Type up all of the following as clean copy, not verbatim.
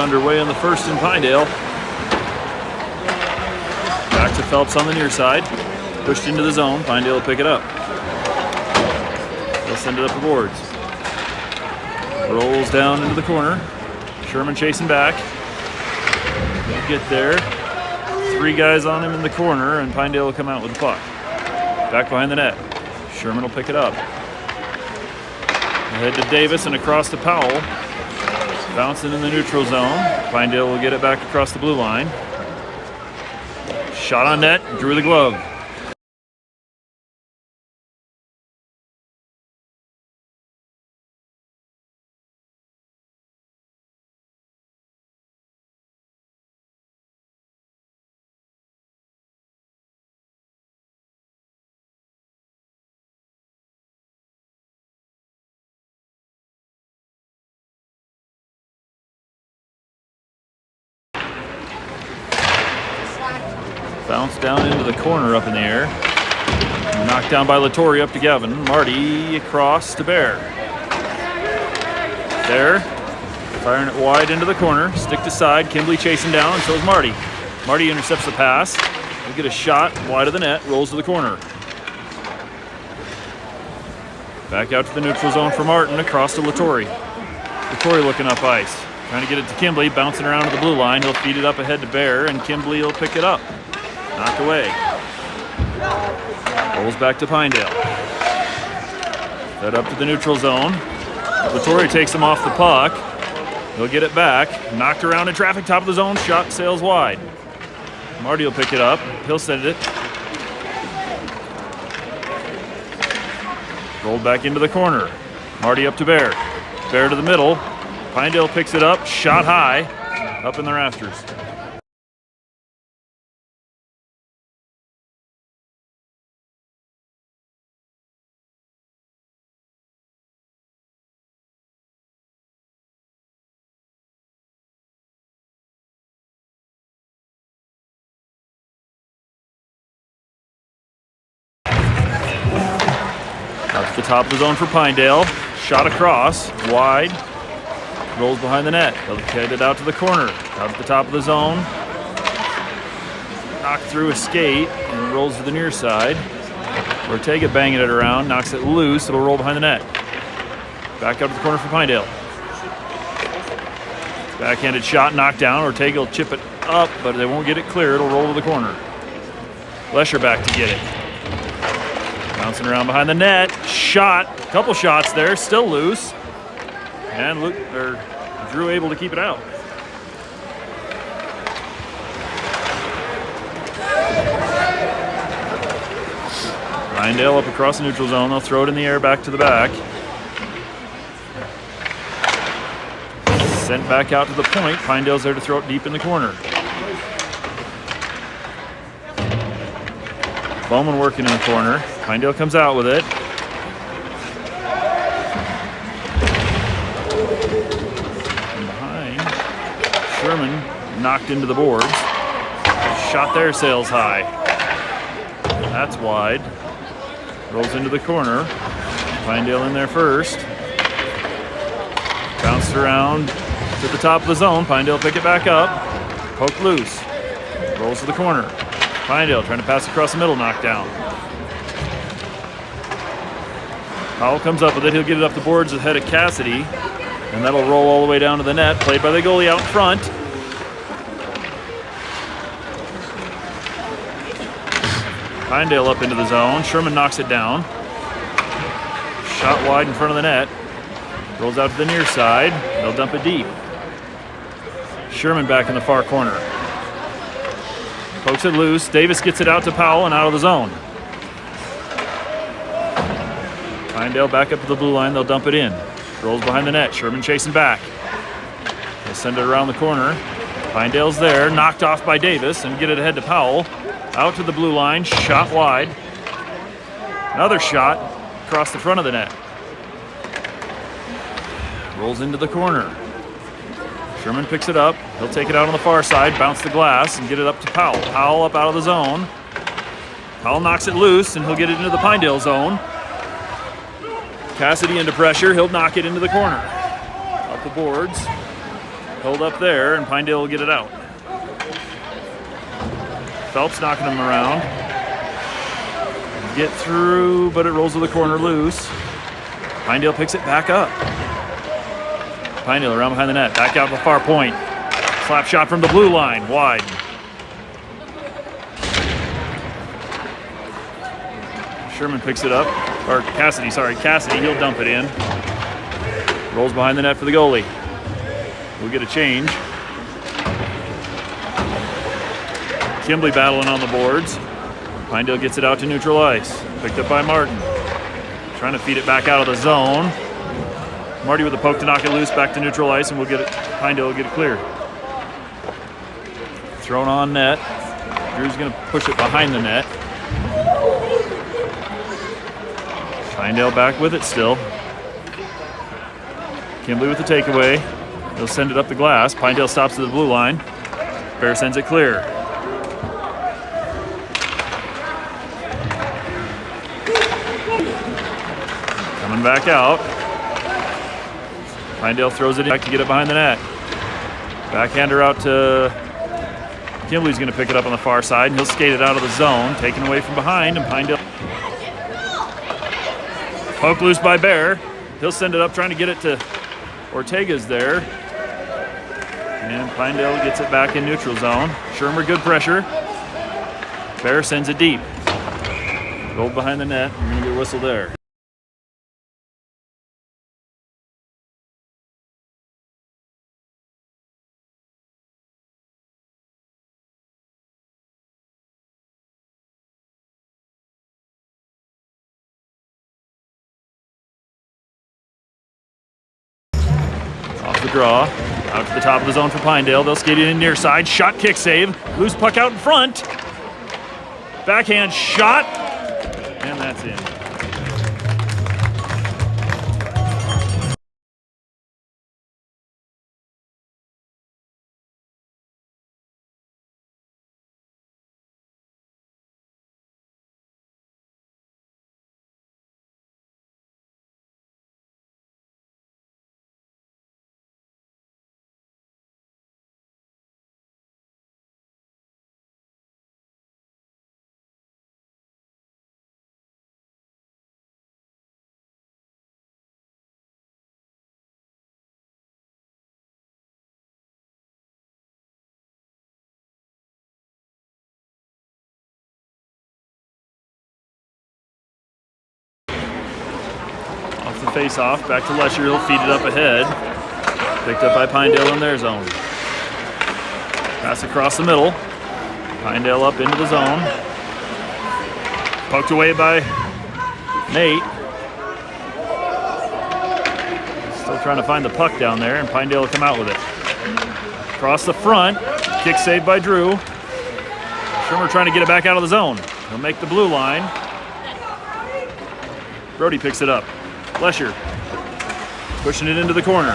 underway in the first in Pinedale. Back to Phelps on the near side. Pushed into the zone. Pinedale will pick it up. They'll send it up the boards. Rolls down into the corner. Sherman chasing back. He'll get there. 3 guys on him in the corner, and Pinedale will come out with the puck. Back behind the net. Sherman will pick it up. Ahead to Davis and across to Powell. Bouncing in the neutral zone. Pinedale will get it back across the blue line. Shot on net, drew the glove. Bounce down into the corner up in the air. Knocked down by Latore up to Gavin. Marty across to Bear. There, firing it wide into the corner. Stick to side. Kimbley chasing down, and so is Marty. Marty intercepts the pass. He'll get a shot wide of the net. Rolls to the corner. Back out to the neutral zone for Martin. Across to Latore. Latore looking up ice. Trying to get it to Kimbley. Bouncing around to the blue line. He'll feed it up ahead to Bear, and Kimbley will pick it up. Knocked away. Rolls back to Pinedale. Fed up to the neutral zone. Latore takes him off the puck. He'll get it back. Knocked around in traffic, top of the zone. Shot sails wide. Marty will pick it up. He'll send it. Rolled back into the corner. Marty up to Bear. Bear to the middle. Pinedale picks it up. Shot high. Up in the rafters. Up to the top of the zone for Pinedale. Shot across, wide. Rolls behind the net. They'll head it out to the corner. Out at the top of the zone. Knocked through a skate and rolls to the near side. Ortega banging it around, knocks it loose. It'll roll behind the net. Back out to the corner for Pinedale. Backhanded shot, knocked down. Ortega will chip it up, but they won't get it clear. It'll roll to the corner. Lesher back to get it. Bouncing around behind the net. Shot. Couple shots there. Still loose. And Drew able to keep it out. Pinedale up across the neutral zone. They'll throw it in the air back to the back. Sent back out to the point. Pinedale's there to throw it deep in the corner. Bowman working in the corner. Pinedale comes out with it. From behind, Sherman knocked into the boards. Shot there, sails high. That's wide. Rolls into the corner. Pinedale in there first. Bounced around to the top of the zone. Pinedale pick it back up. Poke loose. Rolls to the corner. Pinedale trying to pass across the middle, knocked down. Powell comes up with it. He'll get it up the boards ahead of Cassidy. And that'll roll all the way down to the net. Played by the goalie out front. Pinedale up into the zone. Sherman knocks it down. Shot wide in front of the net. Rolls out to the near side. They'll dump it deep. Sherman back in the far corner. Pokes it loose. Davis gets it out to Powell and out of the zone. Pinedale back up to the blue line. They'll dump it in. Rolls behind the net. Sherman chasing back. They'll send it around the corner. Pinedale's there. Knocked off by Davis and get it ahead to Powell. Out to the blue line. Shot wide. Another shot across the front of the net. Rolls into the corner. Sherman picks it up. He'll take it out on the far side, bounce the glass, and get it up to Powell. Powell up out of the zone. Powell knocks it loose, and he'll get it into the Pinedale zone. Cassidy into pressure. He'll knock it into the corner. Up the boards. Hold up there, and Pinedale will get it out. Phelps knocking him around. Get through, but it rolls to the corner loose. Pinedale picks it back up. Pinedale around behind the net, back out the far point. Slap shot from the blue line, wide. Sherman picks it up, or Cassidy, he'll dump it in. Rolls behind the net for the goalie. We'll get a change. Kimbley battling on the boards. Pinedale gets it out to neutral ice. Picked up by Martin. Trying to feed it back out of the zone. Marty with a poke to knock it loose, back to neutral ice, and Pinedale will get it clear. Thrown on net. Drew's going to push it behind the net. Pinedale back with it still. Kimbley with the takeaway. He'll send it up the glass. Pinedale stops to the blue line. Bear sends it clear. Coming back out. Pinedale throws it back to get it behind the net. Backhander out to Kimbley's going to pick it up on the far side, and he'll skate it out of the zone, taken away from behind, and Pinedale. Poke loose by Bear. He'll send it up, trying to get it to Ortega's there. And Pinedale gets it back in neutral zone. Shermer, good pressure. Bear sends it deep. Goal behind the net. You're going to get a whistle there. Off the draw. Out to the top of the zone for Pinedale. They'll skate it in near side. Shot, kick, save. Loose puck out in front. Backhand shot. And that's in. Off the face-off, back to Lesher. He'll feed it up ahead. Picked up by Pinedale in their zone. Pass across the middle. Pinedale up into the zone. Poked away by Nate. Still trying to find the puck down there, and Pinedale will come out with it. Across the front. Kick saved by Drew. Shermer trying to get it back out of the zone. He'll make the blue line. Brody picks it up. Lesher pushing it into the corner.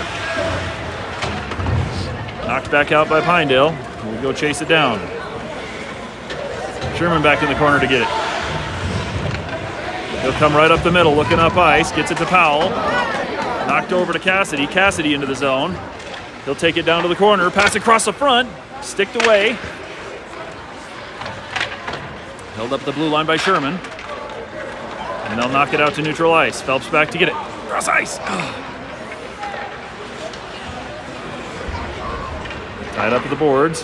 Knocked back out by Pinedale. We'll go chase it down. Sherman back in the corner to get it. He'll come right up the middle, looking up ice. Gets it to Powell. Knocked over to Cassidy. Cassidy into the zone. He'll take it down to the corner. Pass across the front. Sticked away. Held up the blue line by Sherman. And they'll knock it out to neutral ice. Phelps back to get it. Cross ice. Tied up at the boards.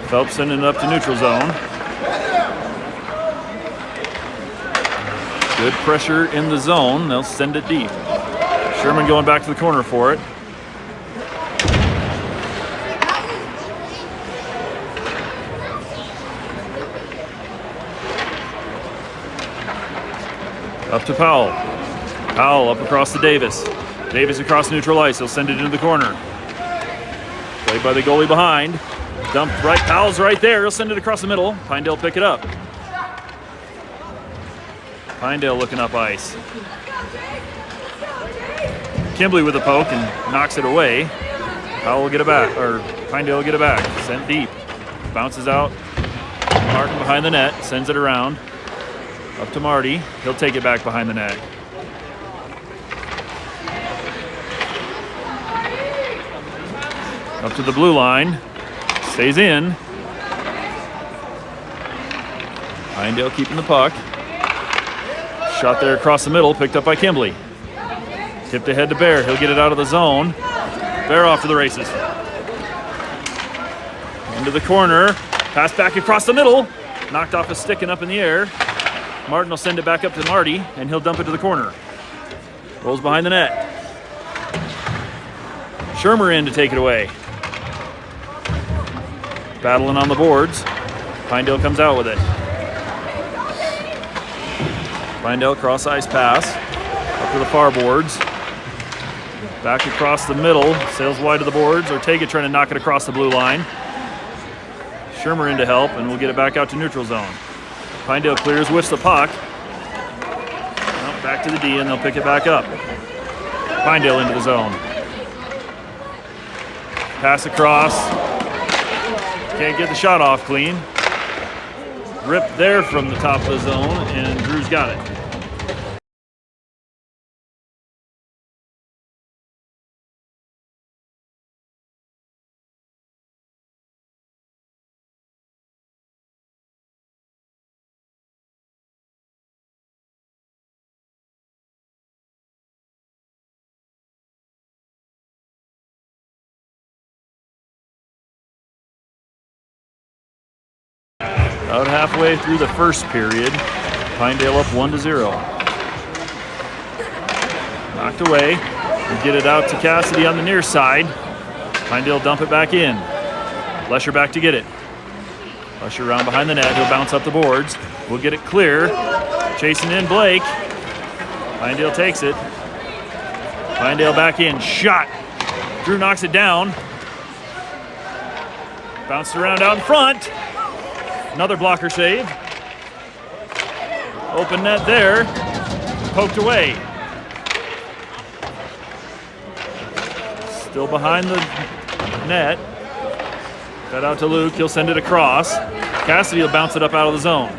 Phelps sending it up to neutral zone. Good pressure in the zone. They'll send it deep. Sherman going back to the corner for it. Up to Powell. Powell up across to Davis. Davis across neutral ice. He'll send it into the corner. Played by the goalie behind. Dumped right. Powell's right there. He'll send it across the middle. Pinedale pick it up. Pinedale looking up ice. Kimbley with a poke and knocks it away. Powell will get it back, or Pinedale will get it back. Sent deep. Bounces out. Martin behind the net. Sends it around. Up to Marty. He'll take it back behind the net. Up to the blue line. Stays in. Pinedale keeping the puck. Shot there across the middle, picked up by Kimbley. Tipped ahead to Bear. He'll get it out of the zone. Bear off to the races. Into the corner. Pass back across the middle. Knocked off a stick and up in the air. Martin will send it back up to Marty, and he'll dump it to the corner. Rolls behind the net. Shermer in to take it away. Battling on the boards. Pinedale comes out with it. Pinedale cross-ice pass. Up to the far boards. Back across the middle. Sails wide of the boards. Ortega trying to knock it across the blue line. Shermer in to help, and we'll get it back out to neutral zone. Pinedale clears, whiffs the puck. Well, back to the D, and they'll pick it back up. Pinedale into the zone. Pass across. Can't get the shot off clean. Ripped there from the top of the zone, and Drew's got it. About halfway through the first period, Pinedale up 1-0. Knocked away. We get it out to Cassidy on the near side. Pinedale dump it back in. Lesher back to get it. Lesher around behind the net. He'll bounce up the boards. We'll get it clear. Chasing in Blake. Pinedale takes it. Pinedale back in. Shot. Drew knocks it down. Bounced around out in front. Another blocker save. Open net there. Poked away. Still behind the net. Cut out to Luke. He'll send it across. Cassidy will bounce it up out of the zone.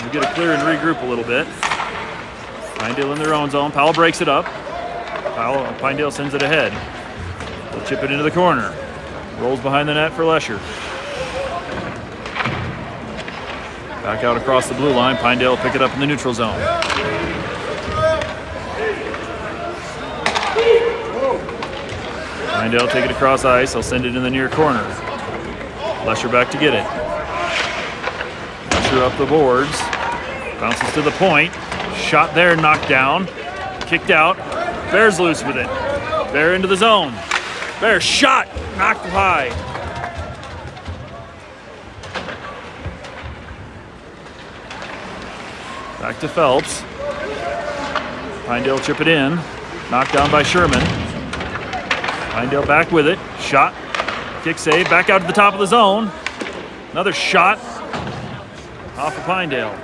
We'll get it clear and regroup a little bit. Pinedale in their own zone. Powell breaks it up. Pinedale sends it ahead. They'll chip it into the corner. Rolls behind the net for Lesher. Back out across the blue line. Pinedale will pick it up in the neutral zone. Pinedale take it across ice. They'll send it in the near corner. Lesher back to get it. Lesher up the boards. Bounces to the point. Shot there, knocked down. Kicked out. Bear's loose with it. Bear into the zone. Bear shot. Knocked high. Back to Phelps. Pinedale chip it in. Knocked down by Sherman. Pinedale back with it. Shot. Kick save. Back out to the top of the zone. Another shot. Off of Pinedale.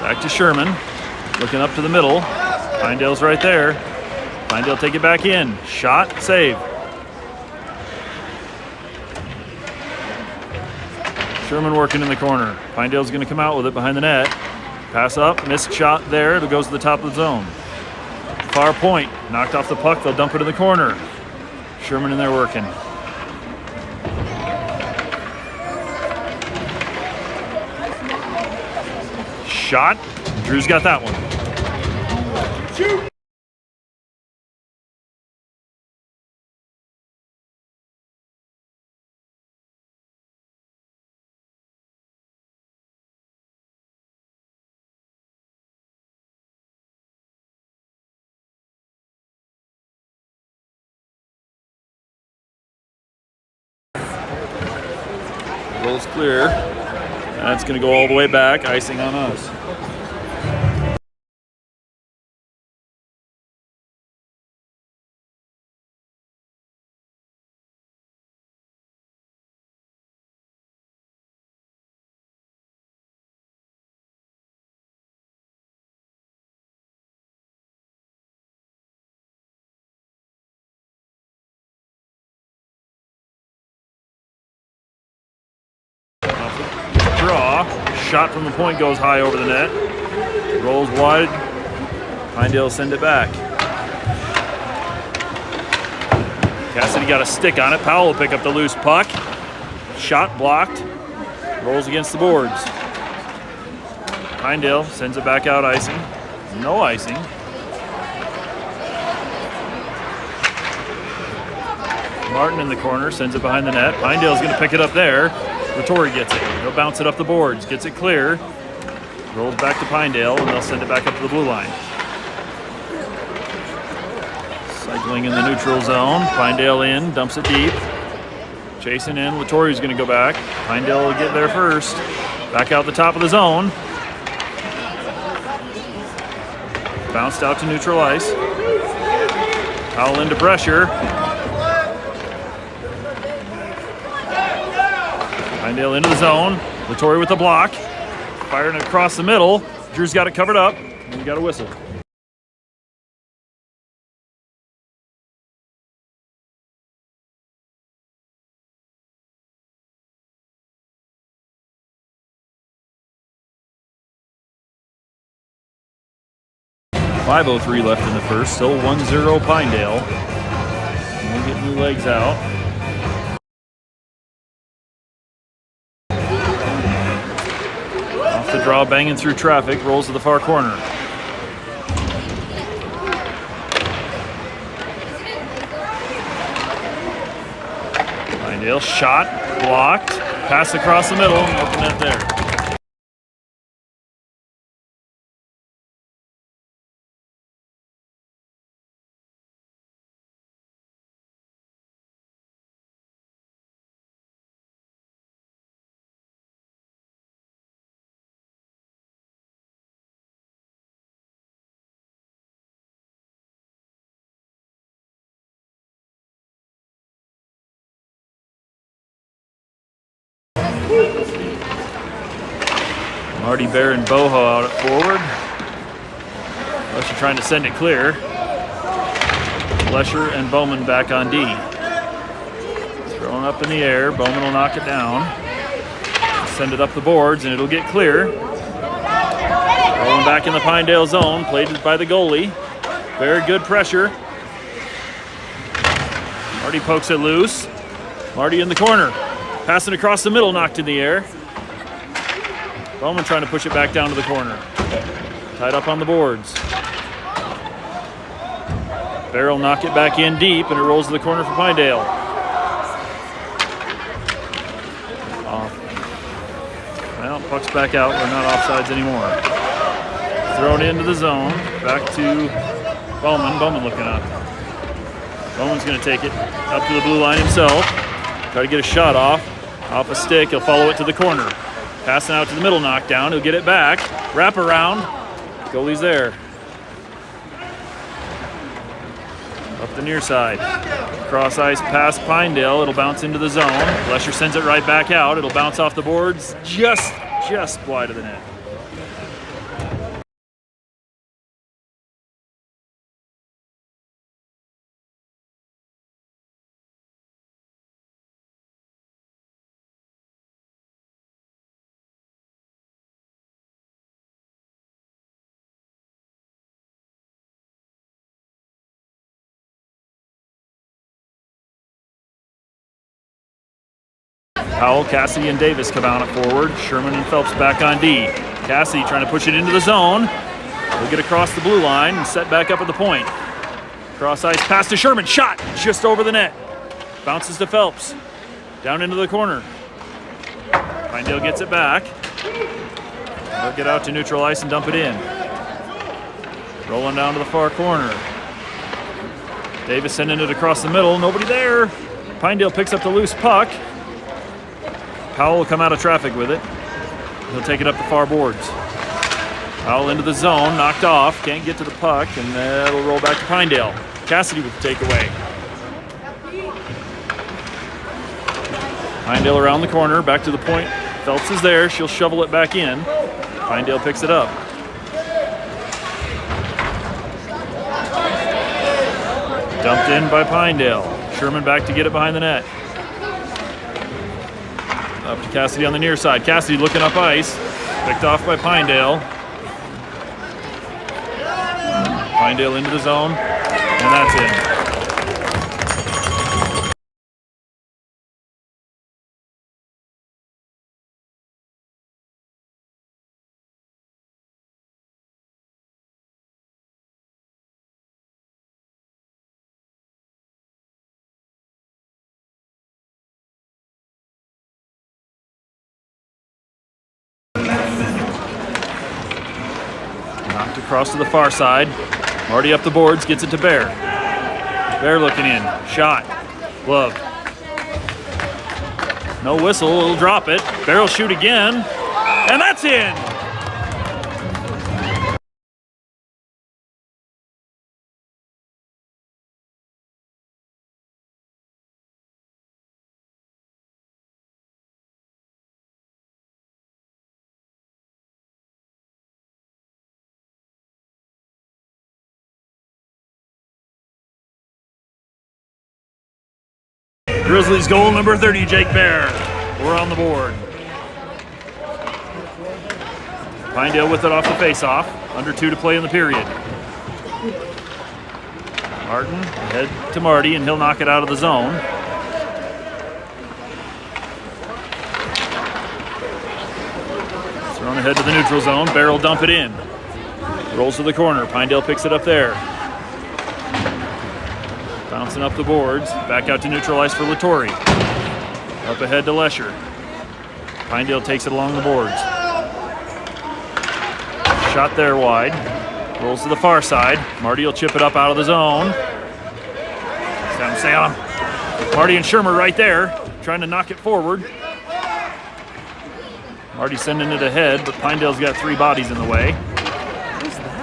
Back to Sherman. Looking up to the middle. Pinedale's right there. Pinedale take it back in. Shot. Save. Sherman working in the corner. Pinedale's going to come out with it behind the net. Pass up, missed shot there. It goes to the top of the zone. Far point, knocked off the puck. They'll dump it in the corner. Sherman in there working. Shot. Drew's got that one. Shoot. Goal's clear. That's going to go all the way back. Icing on us. Draw. Shot from the point goes high over the net. Rolls wide. Pinedale will send it back. Cassidy got a stick on it. Powell will pick up the loose puck. Shot blocked. Rolls against the boards. Pinedale sends it back out icing. No icing. Martin in the corner, sends it behind the net. Pinedale's going to pick it up there. Latore gets it. He'll bounce it up the boards. Gets it clear. Rolls back to Pinedale, and they'll send it back up to the blue line. Cycling in the neutral zone. Pinedale in, dumps it deep. Chasing in. Latore's going to go back. Pinedale will get there first. Back out the top of the zone. Bounced out to neutral ice. Powell into pressure. Pinedale into the zone. Latore with the block. Firing it across the middle. Drew's got it covered up. And we got a whistle. .503 left in the first. Still 1-0 Pinedale. And we'll get new legs out. The draw, banging through traffic, rolls to the far corner. Pinedale shot, blocked, pass across the middle, open net there. Marty, Bear, and Boho out at forward. Lesher trying to send it clear. Lesher and Bowman back on D. Thrown up in the air. Bowman will knock it down. Send it up the boards, and it'll get clear. Rolling back in the Pinedale zone, played by the goalie. Very good pressure. Marty pokes it loose. Marty in the corner. Passing across the middle, knocked in the air. Bowman trying to push it back down to the corner. Tied up on the boards. Bear will knock it back in deep, and it rolls to the corner for Pinedale. Well, puck's back out. We're not offsides anymore. Thrown into the zone. Back to Bowman. Bowman looking up. Bowman's going to take it up to the blue line himself. Try to get a shot off a stick. He'll follow it to the corner. Passing out to the middle, knockdown. He'll get it back. Wrap around. Goalie's there. Up the near side. Cross ice past Pinedale. It'll bounce into the zone. Lesher sends it right back out. It'll bounce off the boards. Just wide of the net. Powell, Cassidy, and Davis come out at forward. Sherman and Phelps back on D. Cassidy trying to push it into the zone. He'll get across the blue line and set back up at the point. Cross ice pass to Sherman. Shot just over the net. Bounces to Phelps. Down into the corner. Pinedale gets it back. They'll get out to neutral ice and dump it in. Rolling down to the far corner. Davis sending it across the middle. Nobody there. Pinedale picks up the loose puck. Powell will come out of traffic with it. He'll take it up the far boards. Powell into the zone, knocked off, can't get to the puck, and that'll roll back to Pinedale. Cassidy with the takeaway. Pinedale around the corner, back to the point. Phelps is there, she'll shovel it back in. Pinedale picks it up. Dumped in by Pinedale. Sherman back to get it behind the net. Up to Cassidy on the near side. Cassidy looking up ice. Picked off by Pinedale. Pinedale into the zone, and that's in. Knocked across to the far side. Marty up the boards, gets it to Bear. Bear looking in. Shot. Glove. No whistle, it'll drop it. Bear will shoot again. And that's in! Grizzlies goal number 30, Jake Bear. We're on the board. Pinedale with it off the face-off. Under 2 to play in the period. Martin ahead to Marty, and he'll knock it out of the zone. Thrown ahead to the neutral zone. Bear will dump it in. Rolls to the corner. Pinedale picks it up there. Bouncing up the boards. Back out to neutral ice for Latore. Up ahead to Lesher. Pinedale takes it along the boards. Shot there wide. Rolls to the far side. Marty will chip it up out of the zone. Sam. Marty and Shermer right there, trying to knock it forward. Marty sending it ahead, but Pinedale's got 3 bodies in the way. What is that?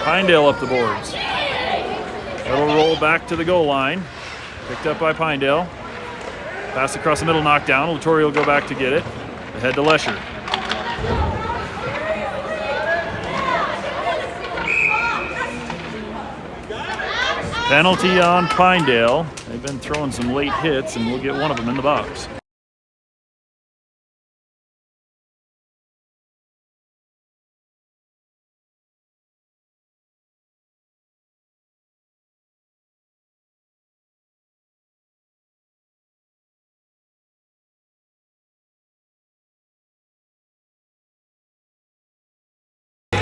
Pinedale up the boards. It'll roll back to the goal line. Picked up by Pinedale. Pass across the middle, knocked down. Latore will go back to get it. Ahead to Lesher. Penalty on Pinedale. They've been throwing some late hits, and we'll get one of them in the box.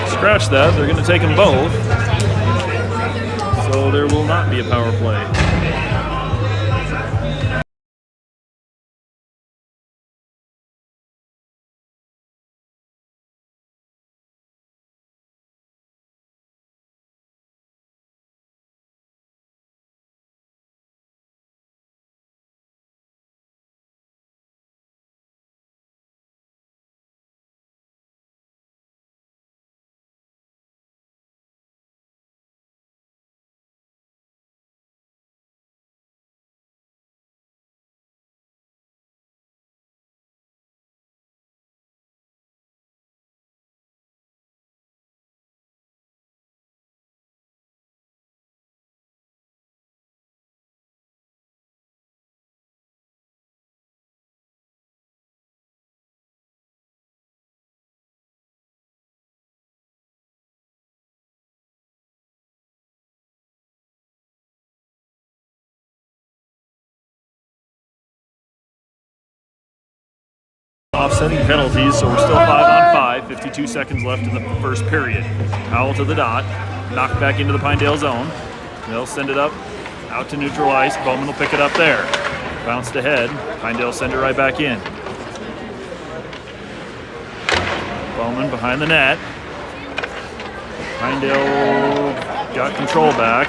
Scratch that, they're going to take them both. So there will not be a power play. Offsetting penalties, so we're still 5 on 5. 52 seconds left in the first period. Howell to the dot, knocked back into the Pinedale zone. They'll send it up out to neutral ice. Bowman will pick it up there. Bounced ahead. Pinedale send it right back in. Bowman behind the net. Pinedale got control back.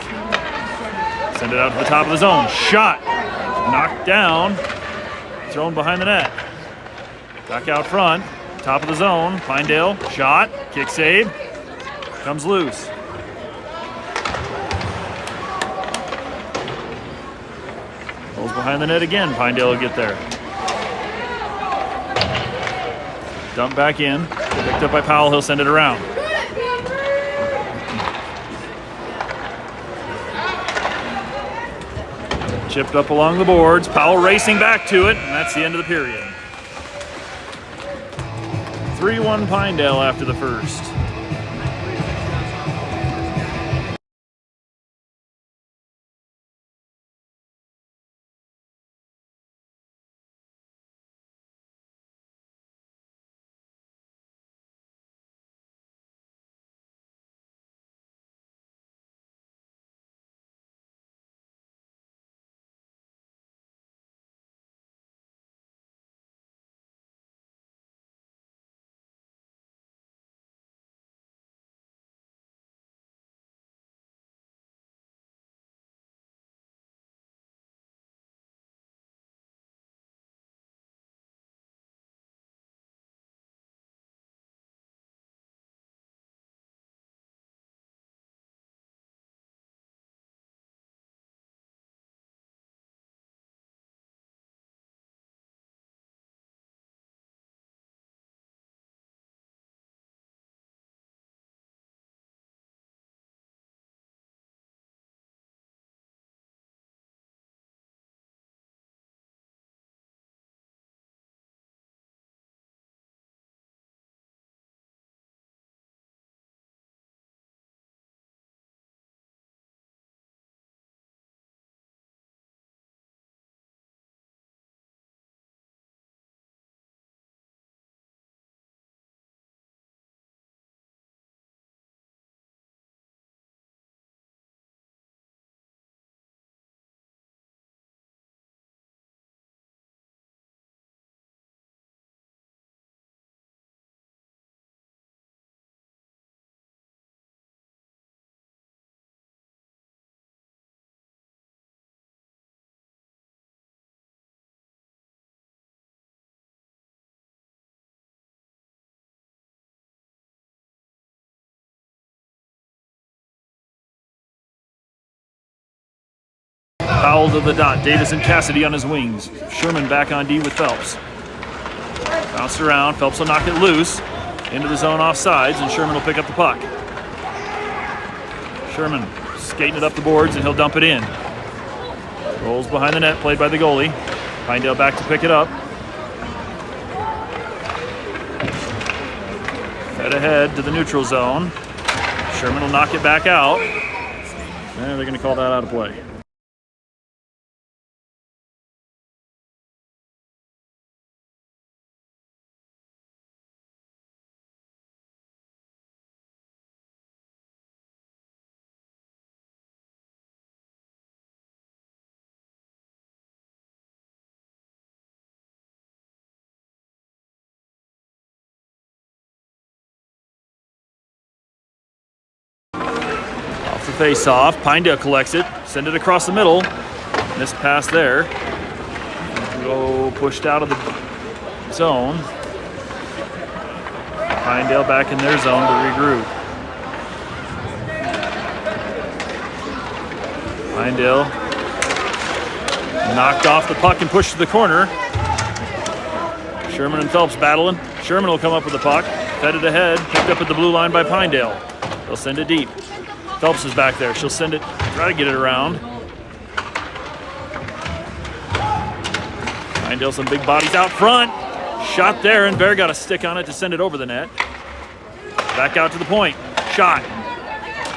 Send it out to the top of the zone. Shot. Knocked down. Thrown behind the net. Back out front, top of the zone. Pinedale, shot, kick save, comes loose. Pulls behind the net again. Pinedale will get there. Dump back in, picked up by Powell. He'll send it around. Chipped up along the boards. Powell racing back to it, and that's the end of the period. 3-1 Pinedale after the first. Foul to the dot. Davis and Cassidy on his wings. Sherman back on D with Phelps. Bounce around. Phelps will knock it loose. Into the zone off sides, and Sherman will pick up the puck. Sherman skating it up the boards, and he'll dump it in. Rolls behind the net, played by the goalie. Pinedale back to pick it up. Fed ahead to the neutral zone. Sherman will knock it back out. And they're going to call that out of play. Face-off. Pinedale collects it, send it across the middle. Missed pass there. Go pushed out of the zone. Pinedale back in their zone to regroup. Pinedale knocked off the puck and pushed to the corner. Sherman and Phelps battling. Sherman will come up with the puck. Fed it ahead, picked up at the blue line by Pinedale. They'll send it deep. Phelps is back there. She'll send it, try to get it around. Pinedale, some big bodies out front. Shot there, and Bear got a stick on it to send it over the net. Back out to the point. Shot.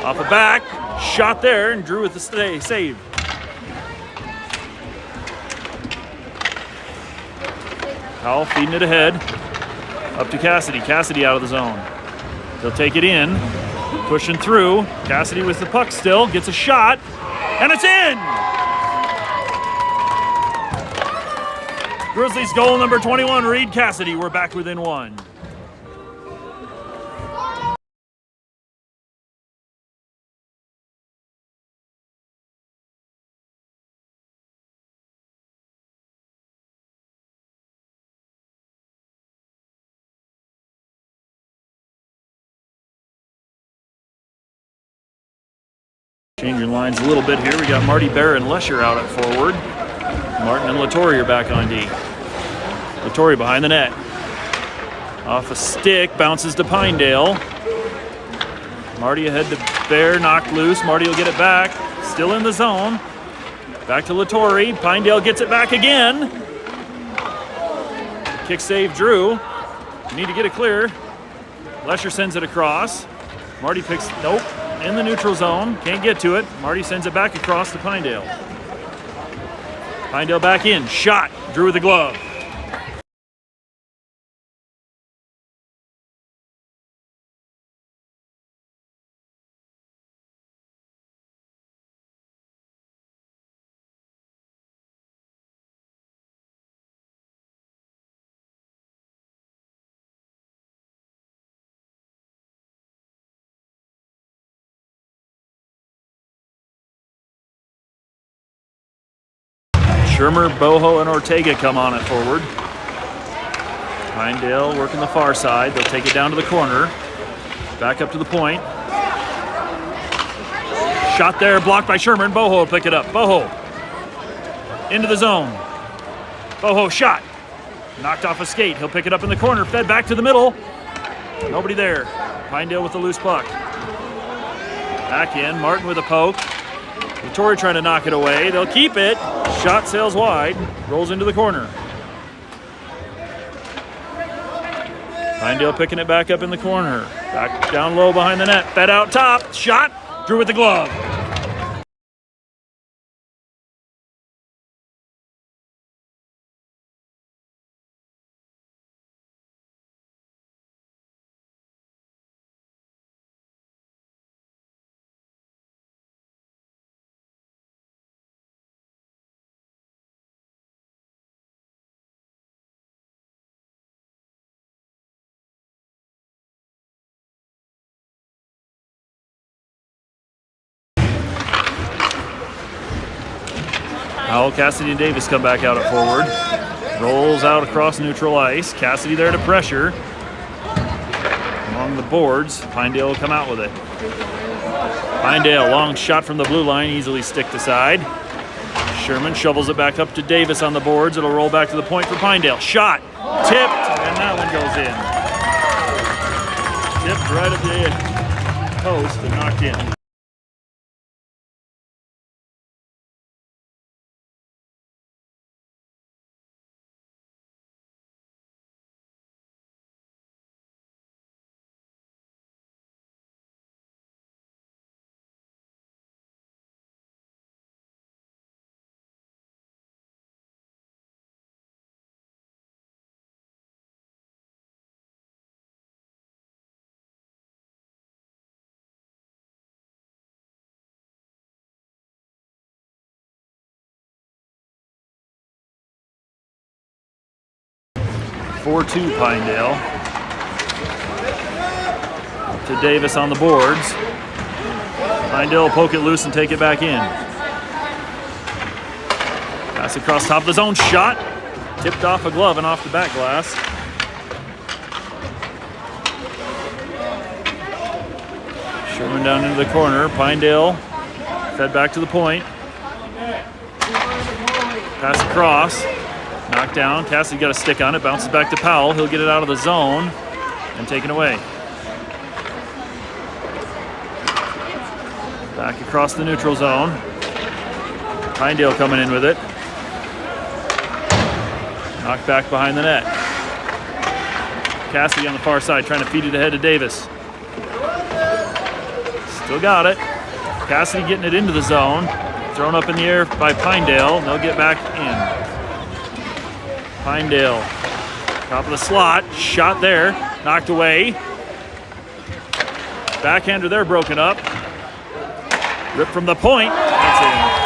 Off the back. Shot there, and Drew with the save. Powell feeding it ahead. Up to Cassidy. Cassidy out of the zone. They'll take it in. Pushing through. Cassidy with the puck still. Gets a shot. And it's in! Grizzlies goal number 21, Reed Cassidy. We're back within one. Changing lines a little bit here. We got Marty Bear and Lesher out at forward. Martin and Latore are back on D. Latore behind the net. Off a stick, bounces to Pinedale. Marty ahead to Bear, knocked loose. Marty will get it back. Still in the zone. Back to Latore. Pinedale gets it back again. Kick save Drew. You need to get it clear. Lesher sends it across. Marty picks, nope. In the neutral zone, can't get to it. Marty sends it back across to Pinedale. Pinedale back in, shot, Drew with the glove. Shermer, Boho, and Ortega come on it forward. Pinedale working the far side. They'll take it down to the corner. Back up to the point. Shot there, blocked by Shermer, and Boho will pick it up. Boho into the zone. Boho shot. Knocked off a skate. He'll pick it up in the corner. Fed back to the middle. Nobody there. Pinedale with the loose puck. Back in. Martin with a poke. Latore trying to knock it away. They'll keep it. Shot sails wide. Rolls into the corner. Pinedale picking it back up in the corner. Back down low behind the net. Fed out top. Shot. Drew with the glove. Powell, Cassidy, and Davis come back out at forward. Rolls out across neutral ice. Cassidy there to pressure. Along the boards, Pinedale will come out with it. Pinedale, long shot from the blue line, easily sticked aside. Sherman shovels it back up to Davis on the boards. It'll roll back to the point for Pinedale. Shot, tipped, and that one goes in. Tipped right at the post and knocked in. (4-2) Pinedale. To Davis on the boards. Pinedale will poke it loose and take it back in. Pass across top of the zone. Shot. Tipped off a glove and off the back glass. Sherman down into the corner. Pinedale fed back to the point. Pass across. Knocked down. Cassidy got a stick on it. Bounces back to Powell. He'll get it out of the zone and taken away. Back across the neutral zone. Pinedale coming in with it. Knocked back behind the net. Cassidy on the far side trying to feed it ahead to Davis. Still got it. Cassidy getting it into the zone. Thrown up in the air by Pinedale. They'll get back in. Pinedale, top of the slot, shot there, knocked away. Backhander there broken up. Ripped from the point, that's in.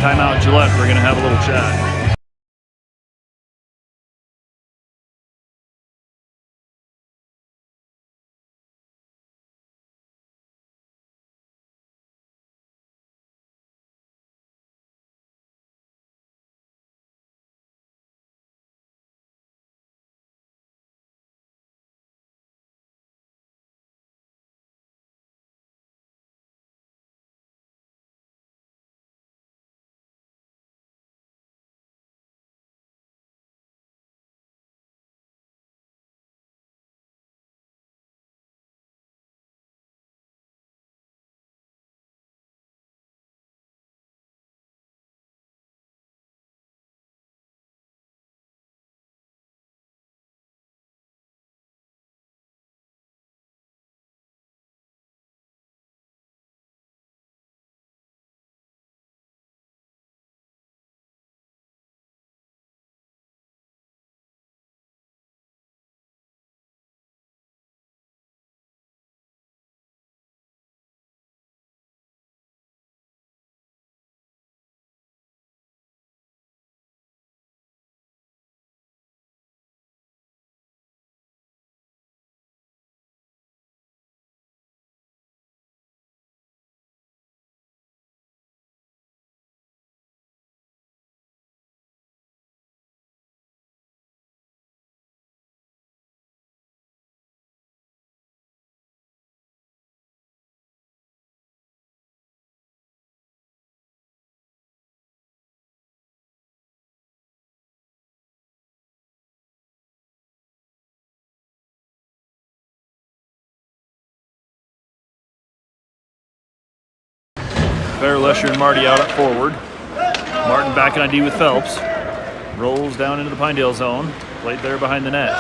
Timeout Gillette, we're going to have a little chat. Bear, Lesher, and Marty out at forward. Martin back on D with Phelps. Rolls down into the Pinedale zone. Played there behind the net.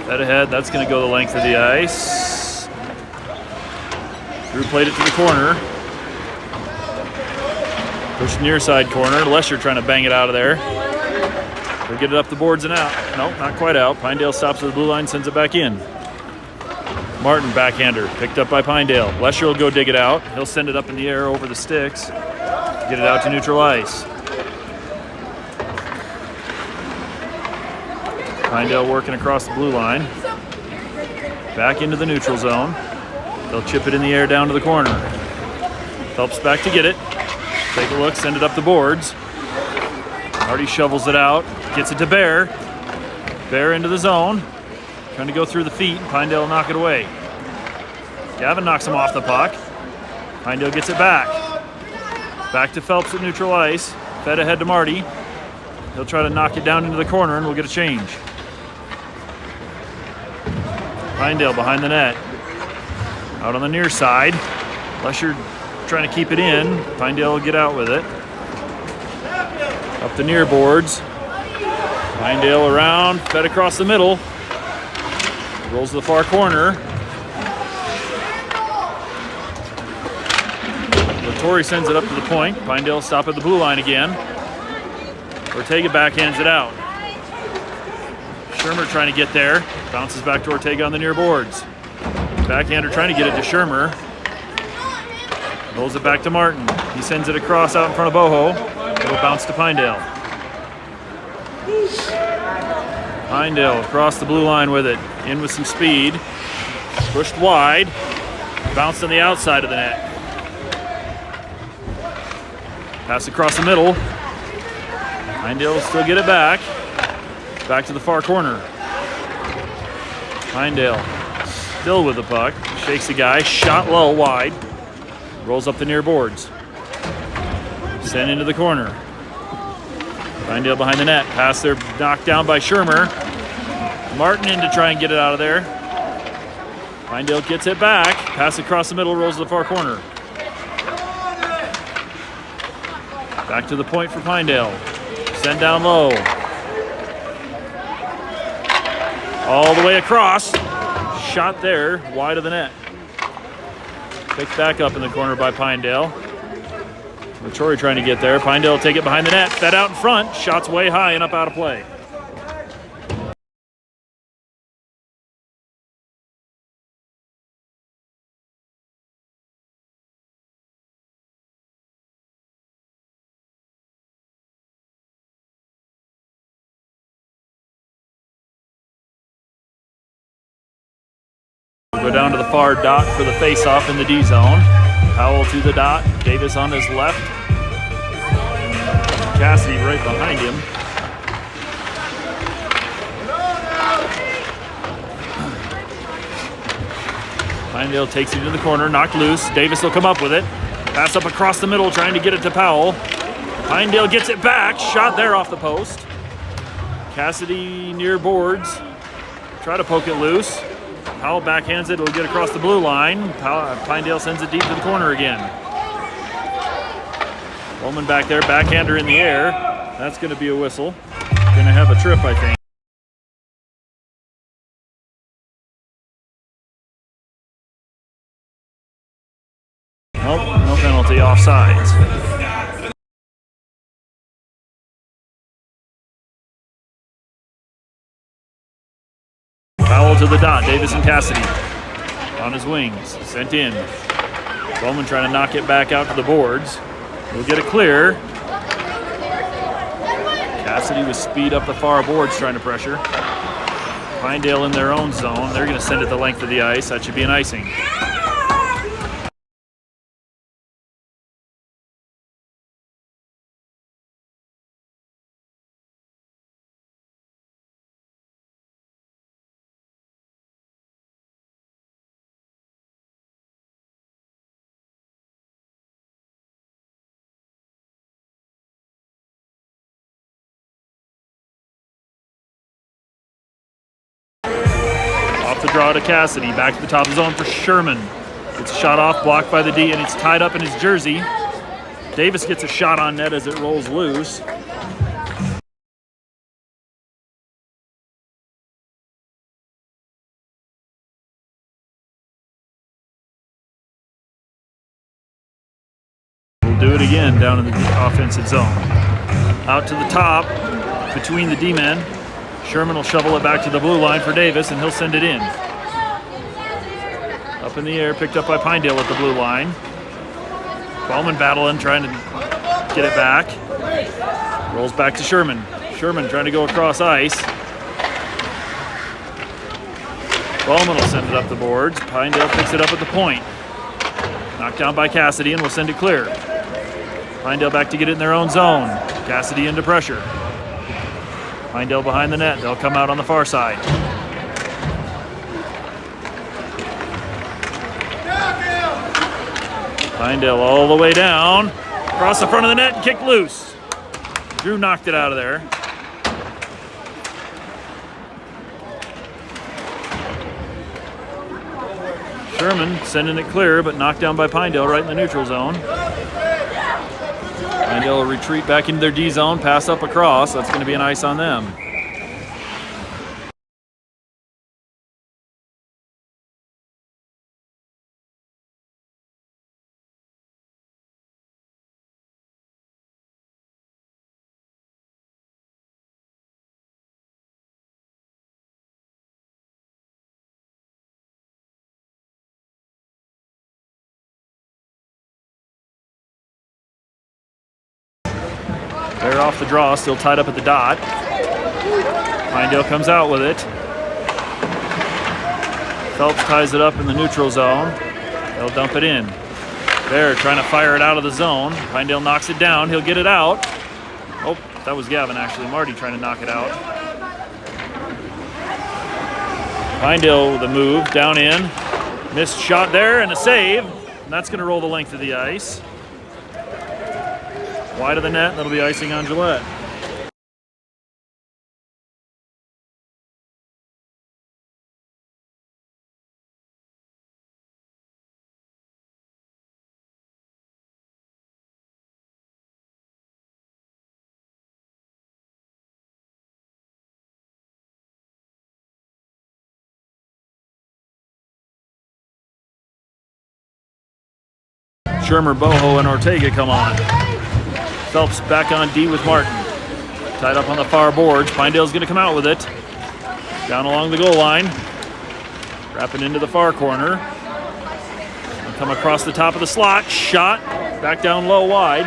Head ahead, that's going to go the length of the ice. Drew played it to the corner. Pushed near side corner. Lesher trying to bang it out of there. They'll get it up the boards and out. Nope, not quite out. Pinedale stops at the blue line, sends it back in. Martin, backhander, picked up by Pinedale. Lesher will go dig it out. He'll send it up in the air over the sticks. Get it out to neutral ice. Pinedale working across the blue line. Back into the neutral zone. They'll chip it in the air down to the corner. Phelps back to get it. Take a look, send it up the boards. Marty shovels it out, gets it to Bear. Bear into the zone. Trying to go through the feet. Pinedale will knock it away. Gavin knocks him off the puck. Pinedale gets it back. Back to Phelps at neutral ice. Fed ahead to Marty. He'll try to knock it down into the corner and we'll get a change. Pinedale behind the net. Out on the near side. Lesher trying to keep it in. Pinedale will get out with it. Up the near boards. Pinedale around, fed across the middle. Rolls to the far corner. Torrey sends it up to the point. Pinedale stop at the blue line again. Ortega backhands it out. Shermer trying to get there. Bounces back to Ortega on the near boards. Backhander trying to get it to Shermer. Rolls it back to Martin. He sends it across out in front of Boho. It'll bounce to Pinedale. Pinedale across the blue line with it. In with some speed. Pushed wide. Bounced on the outside of the net. Pass across the middle. Pinedale will still get it back. Back to the far corner. Pinedale still with the puck. Shakes the guy. Shot low, wide. Rolls up the near boards. Sent into the corner. Pinedale behind the net. Pass there, knocked down by Shermer. Martin in to try and get it out of there. Pinedale gets it back. Pass across the middle, rolls to the far corner. Back to the point for Pinedale. Send down low. All the way across. Shot there, wide of the net. Picked back up in the corner by Pinedale. Torrey trying to get there. Pinedale will take it behind the net. Fed out in front. Shots way high and up out of play. Go down to the far dot for the face-off in the D zone. Powell to the dot. Davis on his left. Cassidy right behind him. Pinedale takes it into the corner, knocked loose. Davis will come up with it. Pass up across the middle, trying to get it to Powell. Pinedale gets it back. Shot there off the post. Cassidy near boards. Try to poke it loose. Powell backhands it. It'll get across the blue line. Pinedale sends it deep to the corner again. Bowman back there. Backhander in the air. That's going to be a whistle. Going to have a trip, I think. Nope, no penalty. Offsides. Powell to the dot. Davis and Cassidy on his wings. Sent in. Bowman trying to knock it back out to the boards. We'll get it clear. Cassidy with speed up the far boards trying to pressure. Pinedale in their own zone. They're going to send it the length of the ice. That should be an icing. Off the draw to Cassidy. Back to the top of the zone for Sherman. It's shot off, blocked by the D, and it's tied up in his jersey. Davis gets a shot on net as it rolls loose. We'll do it again down in the offensive zone. Out to the top, between the D-men. Sherman will shovel it back to the blue line for Davis, and he'll send it in. Up in the air, picked up by Pinedale at the blue line. Bowman battling, trying to get it back. Rolls back to Sherman. Sherman trying to go across ice. Bowman will send it up the boards. Pinedale picks it up at the point. Knocked down by Cassidy and will send it clear. Pinedale back to get it in their own zone. Cassidy into pressure. Pinedale behind the net. They'll come out on the far side. Pinedale all the way down. Across the front of the net and kicked loose. Drew knocked it out of there. Sherman sending it clear, but knocked down by Pinedale right in the neutral zone. Pinedale will retreat back into their D zone, pass up across. That's going to be an ice on them. They're off the draw, still tied up at the dot. Pinedale comes out with it. Phelps ties it up in the neutral zone. They'll dump it in. They're trying to fire it out of the zone. Pinedale knocks it down. He'll get it out. Oh, that was Gavin actually. Marty trying to knock it out. Pinedale with a move, down in. Missed shot there and a save. And that's going to roll the length of the ice. Wide of the net, that'll be icing on Gillette. Shermer, Boho, and Ortega come on. Phelps back on D with Martin. Tied up on the far boards. Pinedale's going to come out with it. Down along the goal line. Wrapping into the far corner. Come across the top of the slot. Shot. Back down low wide.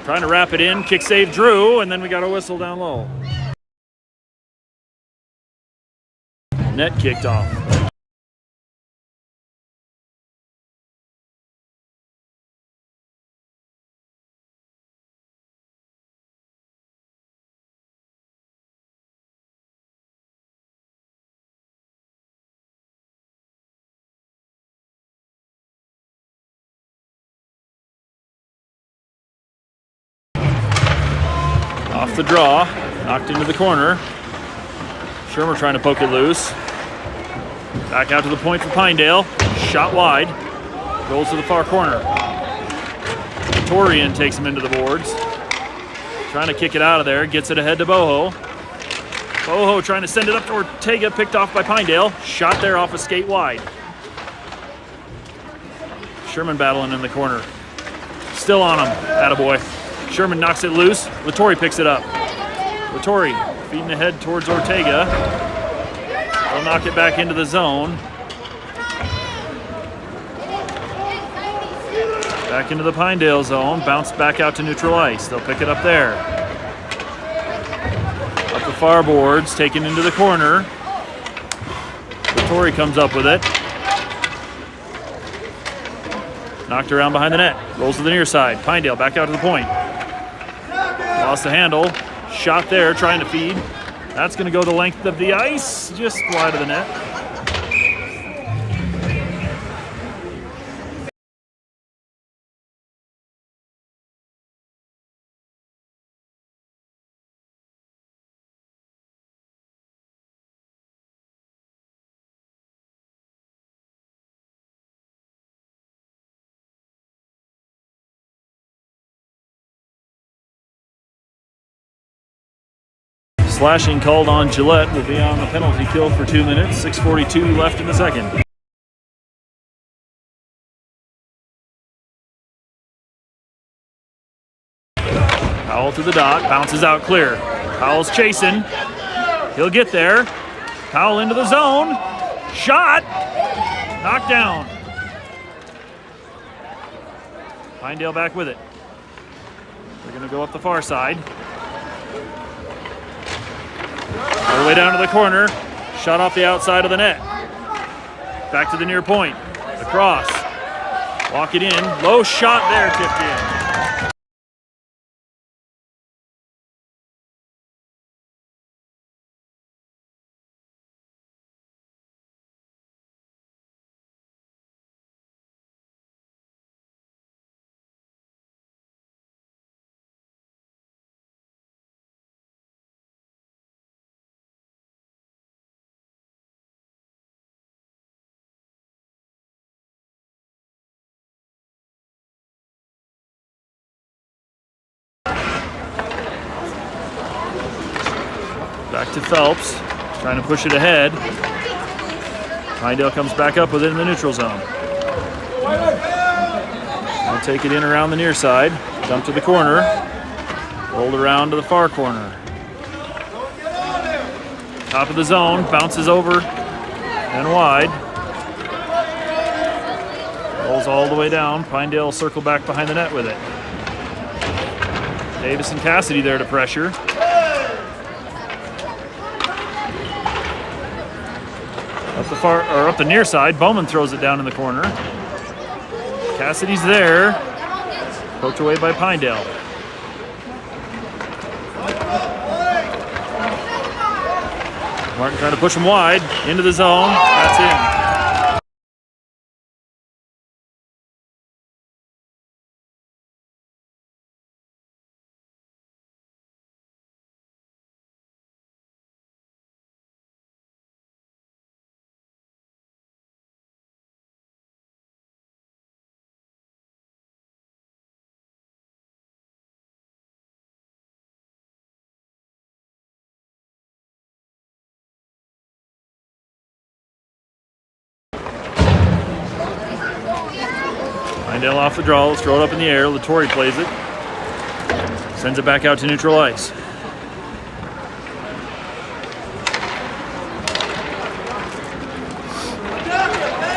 Trying to wrap it in. Kick save Drew. And then we got a whistle down low. Net kicked off. Off the draw, knocked into the corner. Shermer trying to poke it loose. Back out to the point for Pinedale. Shot wide. Goes to the far corner. Torian takes him into the boards. Trying to kick it out of there. Gets it ahead to Boho. Boho trying to send it up to Ortega. Picked off by Pinedale. Shot there off a skate wide. Sherman battling in the corner. Still on him. Attaboy. Sherman knocks it loose. Latore picks it up. Latore feeding ahead towards Ortega. They'll knock it back into the zone. Back into the Pinedale zone. Bounce back out to neutral ice. They'll pick it up there. Up the far boards. Taken into the corner. Latore comes up with it. Knocked around behind the net. Rolls to the near side. Pinedale back out to the point. Lost the handle. Shot there, trying to feed. That's going to go the length of the ice, just wide of the net. Slashing called on Gillette will be on the penalty kill for 2 minutes. 6:42 left in the second. Powell to the dot, bounces out clear. Powell's chasing. He'll get there. Powell into the zone. Shot. Knocked down. Pinedale back with it. They're going to go up the far side. All the way down to the corner. Shot off the outside of the net. back to the near point. Across. Walk it in. Low shot there, tipped in. Back to Phelps, trying to push it ahead. Pinedale comes back up with it in the neutral zone. They'll take it in around the near side, dump to the corner, rolled around to the far corner. Top of the zone, bounces over and wide. Rolls all the way down. Pinedale will circle back behind the net with it. Davis and Cassidy there to pressure. Up the near side, Bowman throws it down in the corner. Cassidy's there, poked away by Pinedale. Martin trying to push him wide, into the zone, that's in. Pinedale off the draw, let's throw it up in the air. Latore plays it. Sends it back out to neutral ice.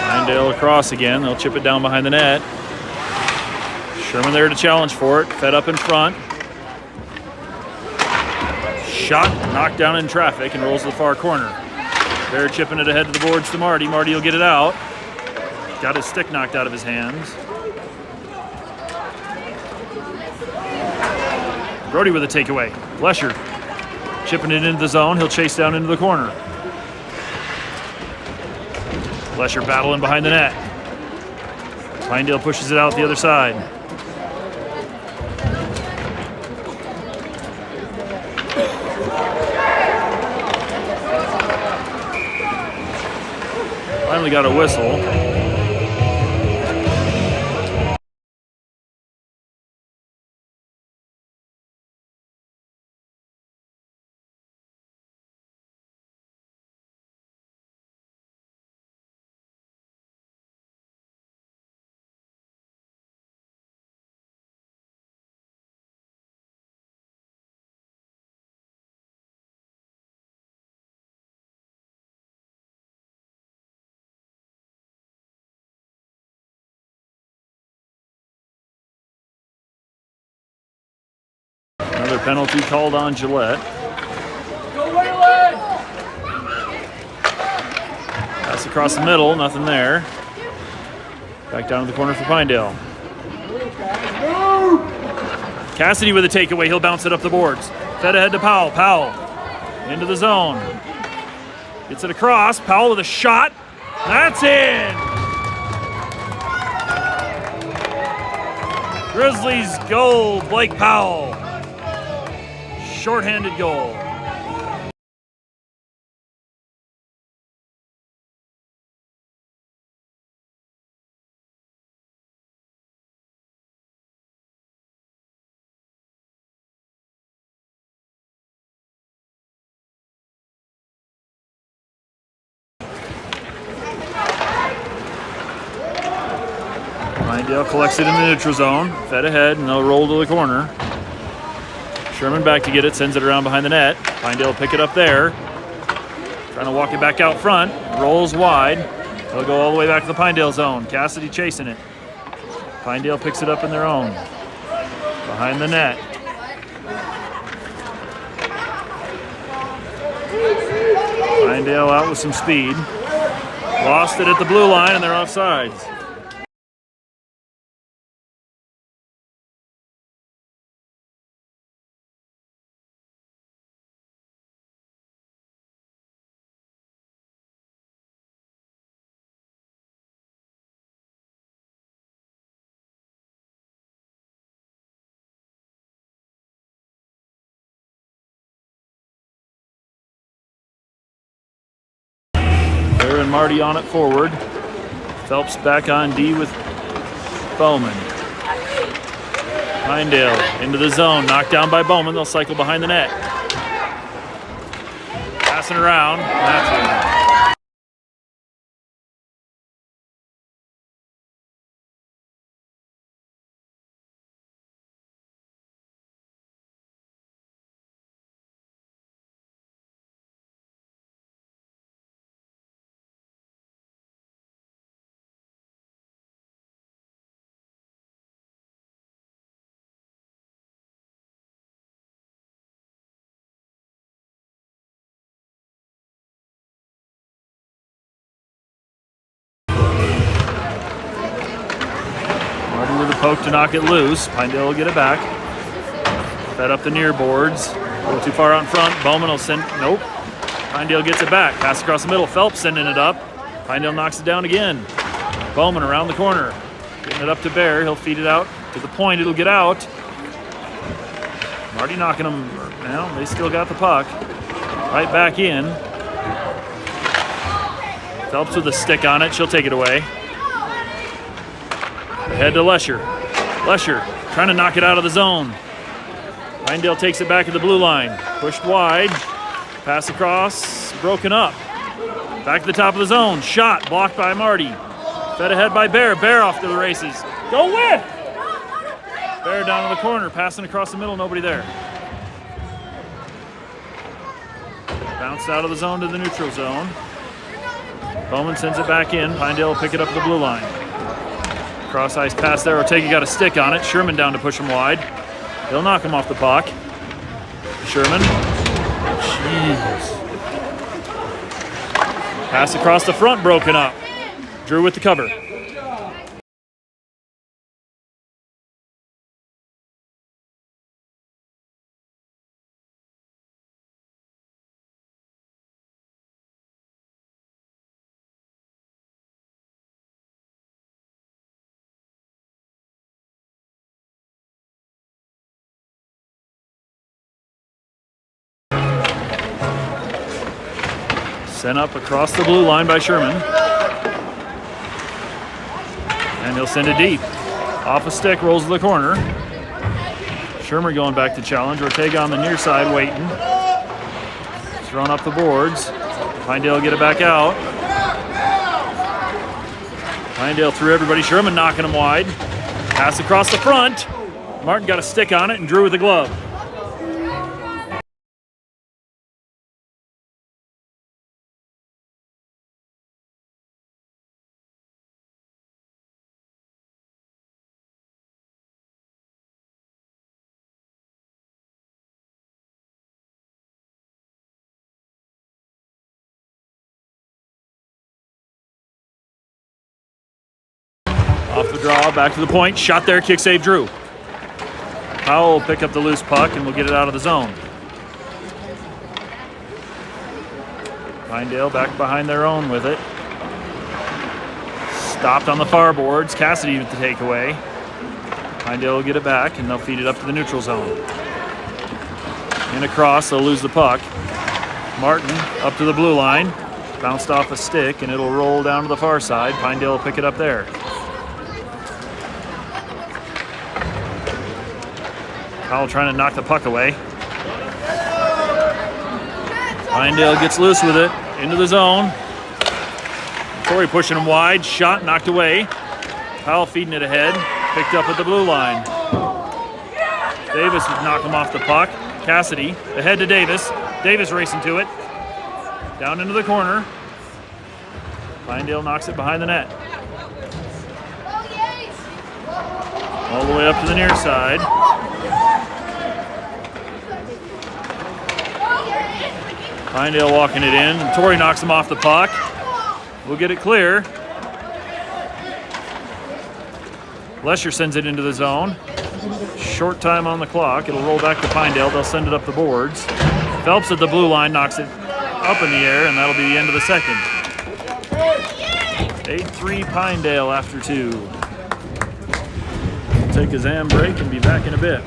Pinedale across again. They'll chip it down behind the net. Sherman there to challenge for it. Fed up in front. Shot, knocked down in traffic and rolls to the far corner. They're chipping it ahead to the boards to Marty. Marty will get it out. Got his stick knocked out of his hands. Brody with a takeaway. Lesher chipping it into the zone. He'll chase down into the corner. Lesher battling behind the net. Pinedale pushes it out the other side. Finally got a whistle. Another penalty called on Gillette. Pass across the middle, nothing there. Back down to the corner for Pinedale. Cassidy with a takeaway, he'll bounce it up the boards. Fed ahead to Powell. Powell into the zone. Gets it across. Powell with a shot. That's in! Grizzlies goal, Blake Powell. Shorthanded goal. Pinedale collects it in the neutral zone. Fed ahead, and they'll roll to the corner. Sherman back to get it, sends it around behind the net. Pinedale will pick it up there. Trying to walk it back out front. Rolls wide. They'll go all the way back to the Pinedale zone. Cassidy chasing it. Pinedale picks it up in their own. Behind the net. Pinedale out with some speed. Lost it at the blue line, and they're offsides. Bear and Marty on it forward. Phelps back on D with Bowman. Pinedale into the zone, knocked down by Bowman. They'll cycle behind the net. Passing around. That's it. Marty with a poke to knock it loose. Pinedale will get it back. Fed up the near boards. A little too far out in front. Bowman will send. Nope. Pinedale gets it back. Pass across the middle. Phelps sending it up. Pinedale knocks it down again. Bowman around the corner. Getting it up to Bear. He'll feed it out to the point. It'll get out. Marty knocking them. Well, they still got the puck. Right back in. Phelps with a stick on it. She'll take it away. Ahead to Lesher. Lesher trying to knock it out of the zone. Pinedale takes it back at the blue line. Pushed wide. Pass across. Broken up. Back to the top of the zone. Shot blocked by Marty. Fed ahead by Bear. Bear off to the races. Go with! Bear down in the corner. Passing across the middle. Nobody there. Bounced out of the zone to the neutral zone. Bowman sends it back in. Pinedale will pick it up at the blue line. Cross ice pass there. Ortega got a stick on it. Sherman down to push him wide. He'll knock him off the puck. Sherman. Jeez. Pass across the front broken up. Drew with the cover. Sent up across the blue line by Sherman. And he'll send it deep. Off a stick, rolls to the corner. Sherman going back to challenge. Ortega on the near side waiting. Thrown up the boards. Pinedale get it back out. Pinedale threw everybody. Sherman knocking him wide. Pass across the front. Martin got a stick on it and drew with the glove. Off the draw, back to the point. Shot there, kick save, Drew. Powell will pick up the loose puck and we'll get it out of the zone. Pinedale back behind their own with it. Stopped on the far boards. Cassidy with the takeaway. Pinedale will get it back and they'll feed it up to the neutral zone. In across, they'll lose the puck. Martin up to the blue line. Bounced off a stick and it'll roll down to the far side. Pinedale will pick it up there. Powell trying to knock the puck away. Pinedale gets loose with it. Into the zone. Corey pushing him wide. Shot knocked away. Powell feeding it ahead. Picked up at the blue line. Davis would knock him off the puck. Cassidy ahead to Davis. Davis racing to it. Down into the corner. Pinedale knocks it behind the net. All the way up to the near side. Pinedale walking it in. Torrey knocks him off the puck. will get it clear. Lesher sends it into the zone. Short time on the clock. It'll roll back to Pinedale. They'll send it up the boards. Phelps at the blue line knocks it up in the air, and that'll be the end of the second. 8-3 Pinedale after 2. We'll take a Zam break and be back in a bit.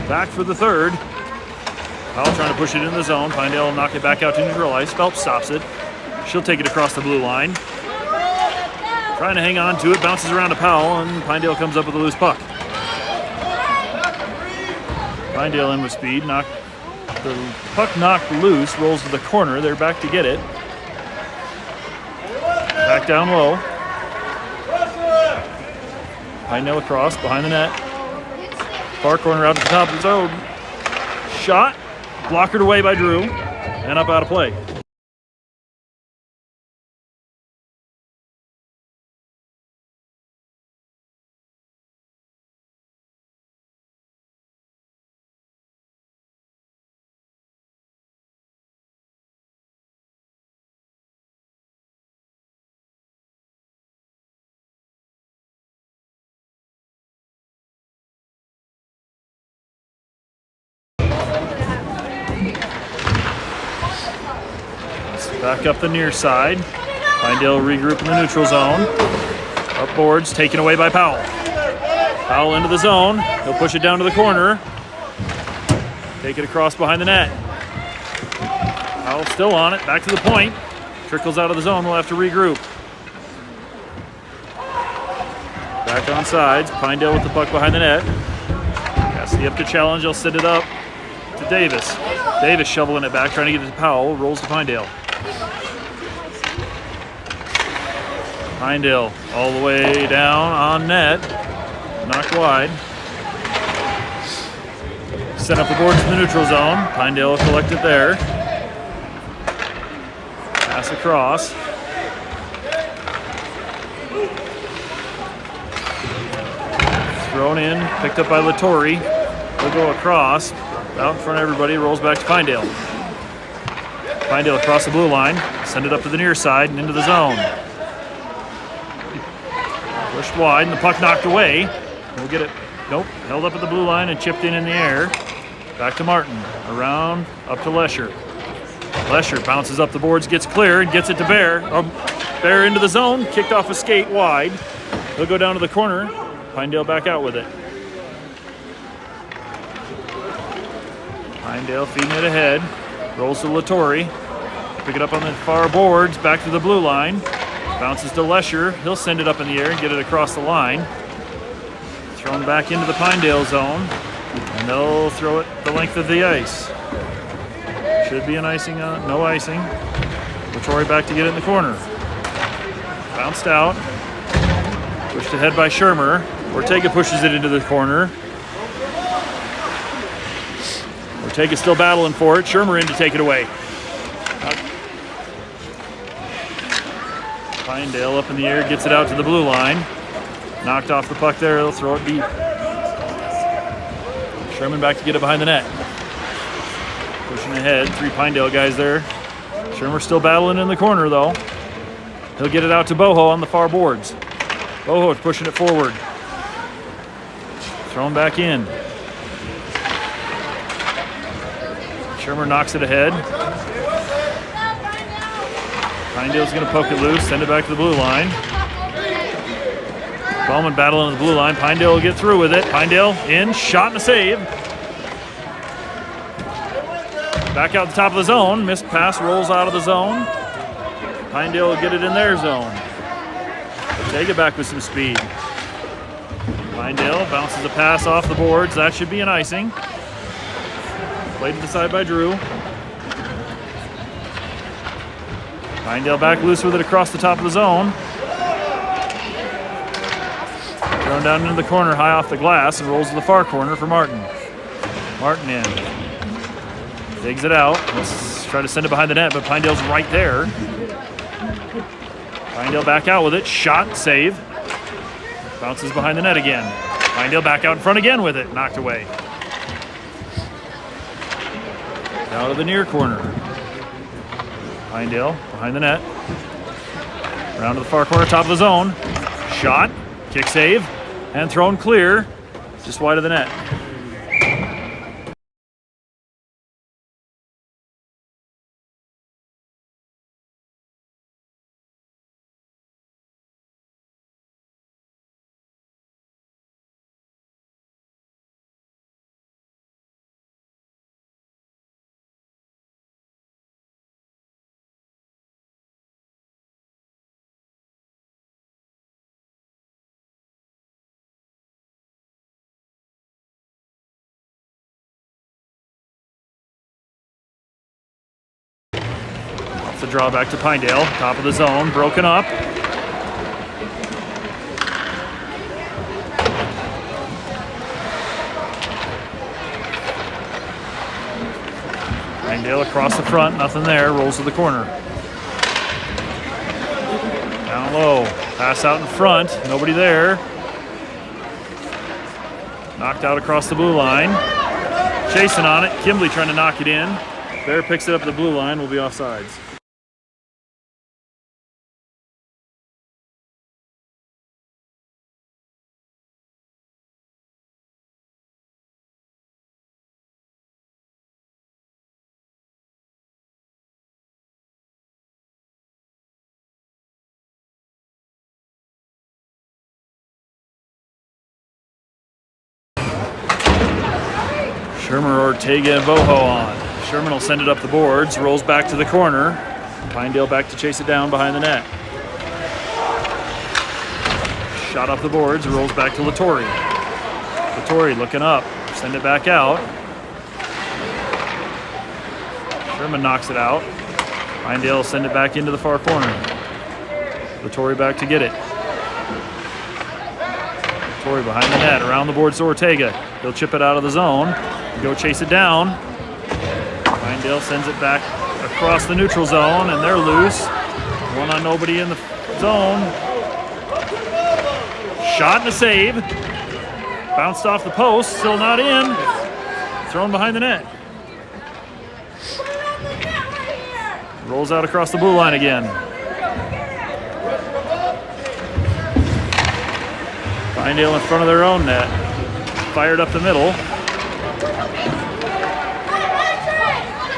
Back for the third. Powell trying to push it in the zone. Pinedale will knock it back out to neutral ice. Phelps stops it. She'll take it across the blue line. Trying to hang on to it. Bounces around to Powell, and Pinedale comes up with a loose puck. Pinedale in with speed. The puck knocked loose. Rolls to the corner. They're back to get it. Back down low. Pinedale across behind the net. Far corner out to the top of the zone. Shot. Blockered away by Drew. And up out of play. Back up the near side. Pinedale regroup in the neutral zone. Up boards, taken away by Powell. Powell into the zone. He'll push it down to the corner. Take it across behind the net. Powell still on it. Back to the point. Trickles out of the zone. We'll have to regroup. Back on sides. Pinedale with the puck behind the net. Cassidy up to challenge. He'll send it up to Davis. Davis shoveling it back, trying to get it to Powell. Rolls to Pinedale. Pinedale all the way down on net. Knocked wide. Set up the boards in the neutral zone. Pinedale will collect it there. Pass across. Thrown in. Picked up by Latore. He'll go across. Out in front of everybody. Rolls back to Pinedale. Pinedale across the blue line. Send it up to the near side and into the zone. Pushed wide, and the puck knocked away. We'll get it. Nope. Held up at the blue line and chipped in the air. Back to Martin. Around, up to Lesher. Lesher bounces up the boards, gets clear, and gets it to Bear. Bear into the zone, kicked off a skate wide. He'll go down to the corner. Pinedale back out with it. Pinedale feeding it ahead. Rolls to Latore. Pick it up on the far boards, back to the blue line. Bounces to Lesher. He'll send it up in the air and get it across the line. Thrown back into the Pinedale zone. And they'll throw it the length of the ice. Should be an icing on it. No icing. Latore back to get it in the corner. Bounced out. Pushed ahead by Shermer. Ortega pushes it into the corner. Ortega's still battling for it. Shermer in to take it away. Pinedale up in the air, gets it out to the blue line. Knocked off the puck there, they'll throw it deep. Sherman back to get it behind the net. Pushing ahead, 3 Pinedale guys there. Shermer still battling in the corner though. He'll get it out to Boho on the far boards. Boho is pushing it forward. Thrown back in. Shermer knocks it ahead. Pinedale's going to poke it loose, send it back to the blue line. Bowman battling on the blue line. Pinedale will get through with it. Pinedale in, shot and a save. Back out the top of the zone. Missed pass, rolls out of the zone. Pinedale will get it in their zone. Take it back with some speed. Pinedale bounces a pass off the boards. That should be an icing. Played to the side by Drew. Pinedale back loose with it across the top of the zone. Thrown down into the corner, high off the glass, and rolls to the far corner for Martin. Martin in. Digs it out. Let's try to send it behind the net, but Pinedale's right there. Pinedale back out with it. Shot, save. Bounces behind the net again. Pinedale back out in front again with it. Knocked away. Out of the near corner. Pinedale behind the net. Round to the far corner, top of the zone. Shot, kick save, and thrown clear, just wide of the net. Off the draw back to Pinedale. Top of the zone, broken up. Pinedale across the front, nothing there, rolls to the corner. Down low, pass out in front, nobody there. Knocked out across the blue line. Chasing on it, Kimbley trying to knock it in. Bear picks it up at the blue line, will be offsides. Sherman, Ortega, and Boho on. Sherman will send it up the boards, rolls back to the corner. Pinedale back to chase it down behind the net. Shot off the boards, rolls back to Latore. Latore looking up, send it back out. Sherman knocks it out. Pinedale will send it back into the far corner. Latore back to get it. Latore behind the net, around the boards to Ortega. He'll chip it out of the zone. Go chase it down. Pinedale sends it back across the neutral zone, and they're loose. One on nobody in the zone. Shot and a save. Bounced off the post, still not in. Thrown behind the net. Rolls out across the blue line again. Pinedale in front of their own net. Fired up the middle.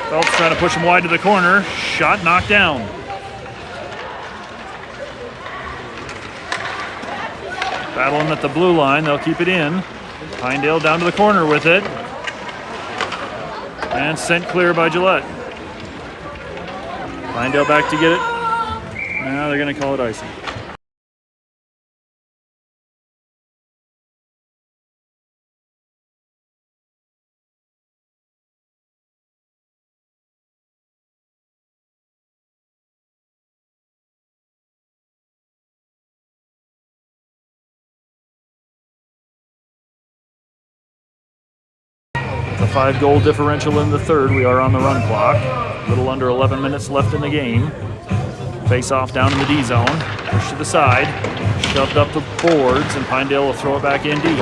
Phelps trying to push him wide to the corner. Shot knocked down. Battling at the blue line. They'll keep it in. Pinedale down to the corner with it. And sent clear by Gillette. Pinedale back to get it. Now they're going to call it icing. The 5-goal differential in the third. We are on the run clock. A little under 11 minutes left in the game. Face off down in the D zone. Push to the side. Shoved up the boards, and Pinedale will throw it back in deep.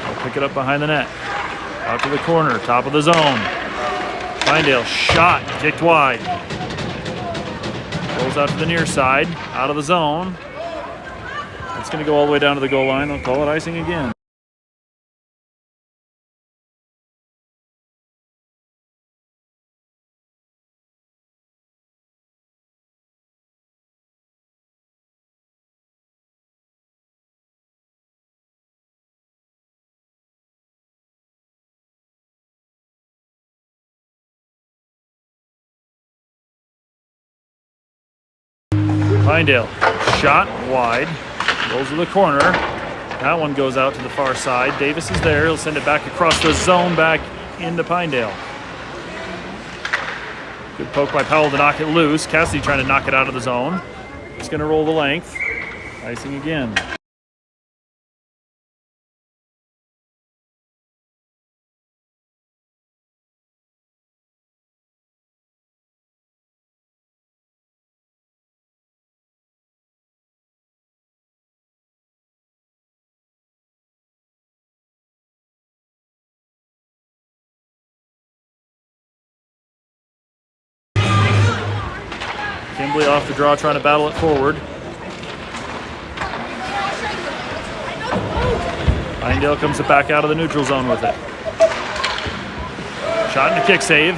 They'll pick it up behind the net. Out to the corner, top of the zone. Pinedale shot, kicked wide. Rolls out to the near side, out of the zone. It's going to go all the way down to the goal line. They'll call it icing again. Pinedale, shot wide, rolls to the corner. That one goes out to the far side. Davis is there. He'll send it back across the zone, back into Pinedale. Good poke by Powell to knock it loose. Cassidy trying to knock it out of the zone. It's going to roll the length. Icing again. Kimbley off the draw, trying to battle it forward. Pinedale comes it back out of the neutral zone with it. Shot and a kick save.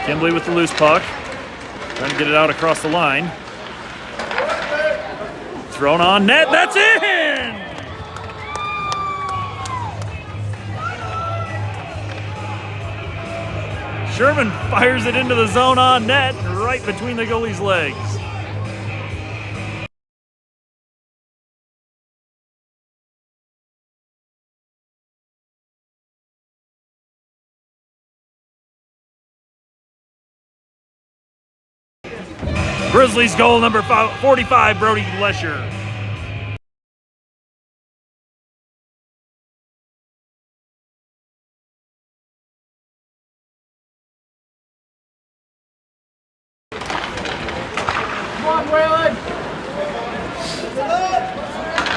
Kimbley with the loose puck. Trying to get it out across the line. Thrown on net, that's in! Sherman fires it into the zone on net, right between the goalie's legs. Grizzlies goal number 45, Brody Lesher.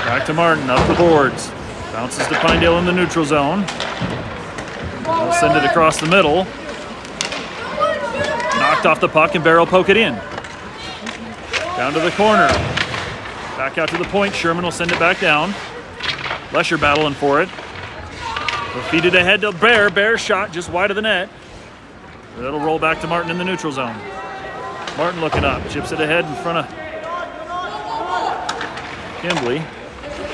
Back to Martin, up the boards. Bounces to Pinedale in the neutral zone. They'll send it across the middle. Knocked off the puck and Barrow poke it in. Down to the corner. Back out to the point. Sherman will send it back down. Lesher battling for it. They'll feed it ahead to Bear. Bear shot just wide of the net. It'll roll back to Martin in the neutral zone. Martin looking up. Chips it ahead in front of Kimbley.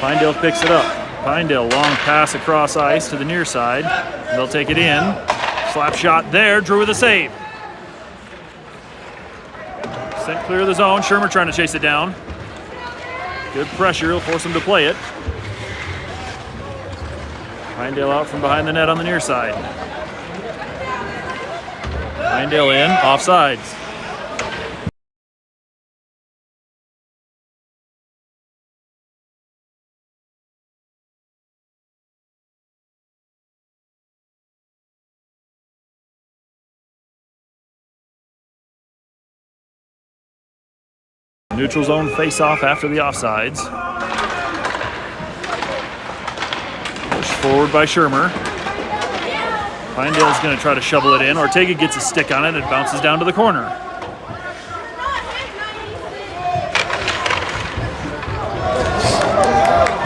Pinedale picks it up. Pinedale long pass across ice to the near side. They'll take it in. Slap shot there. Drew with a save. Sent clear of the zone. Shermer trying to chase it down. Good pressure. He'll force him to play it. Pinedale out from behind the net on the near side. Pinedale in. Offsides. Neutral zone face-off after the offsides. Pushed forward by Shermer. Pinedale's going to try to shovel it in. Ortega gets a stick on it and bounces down to the corner.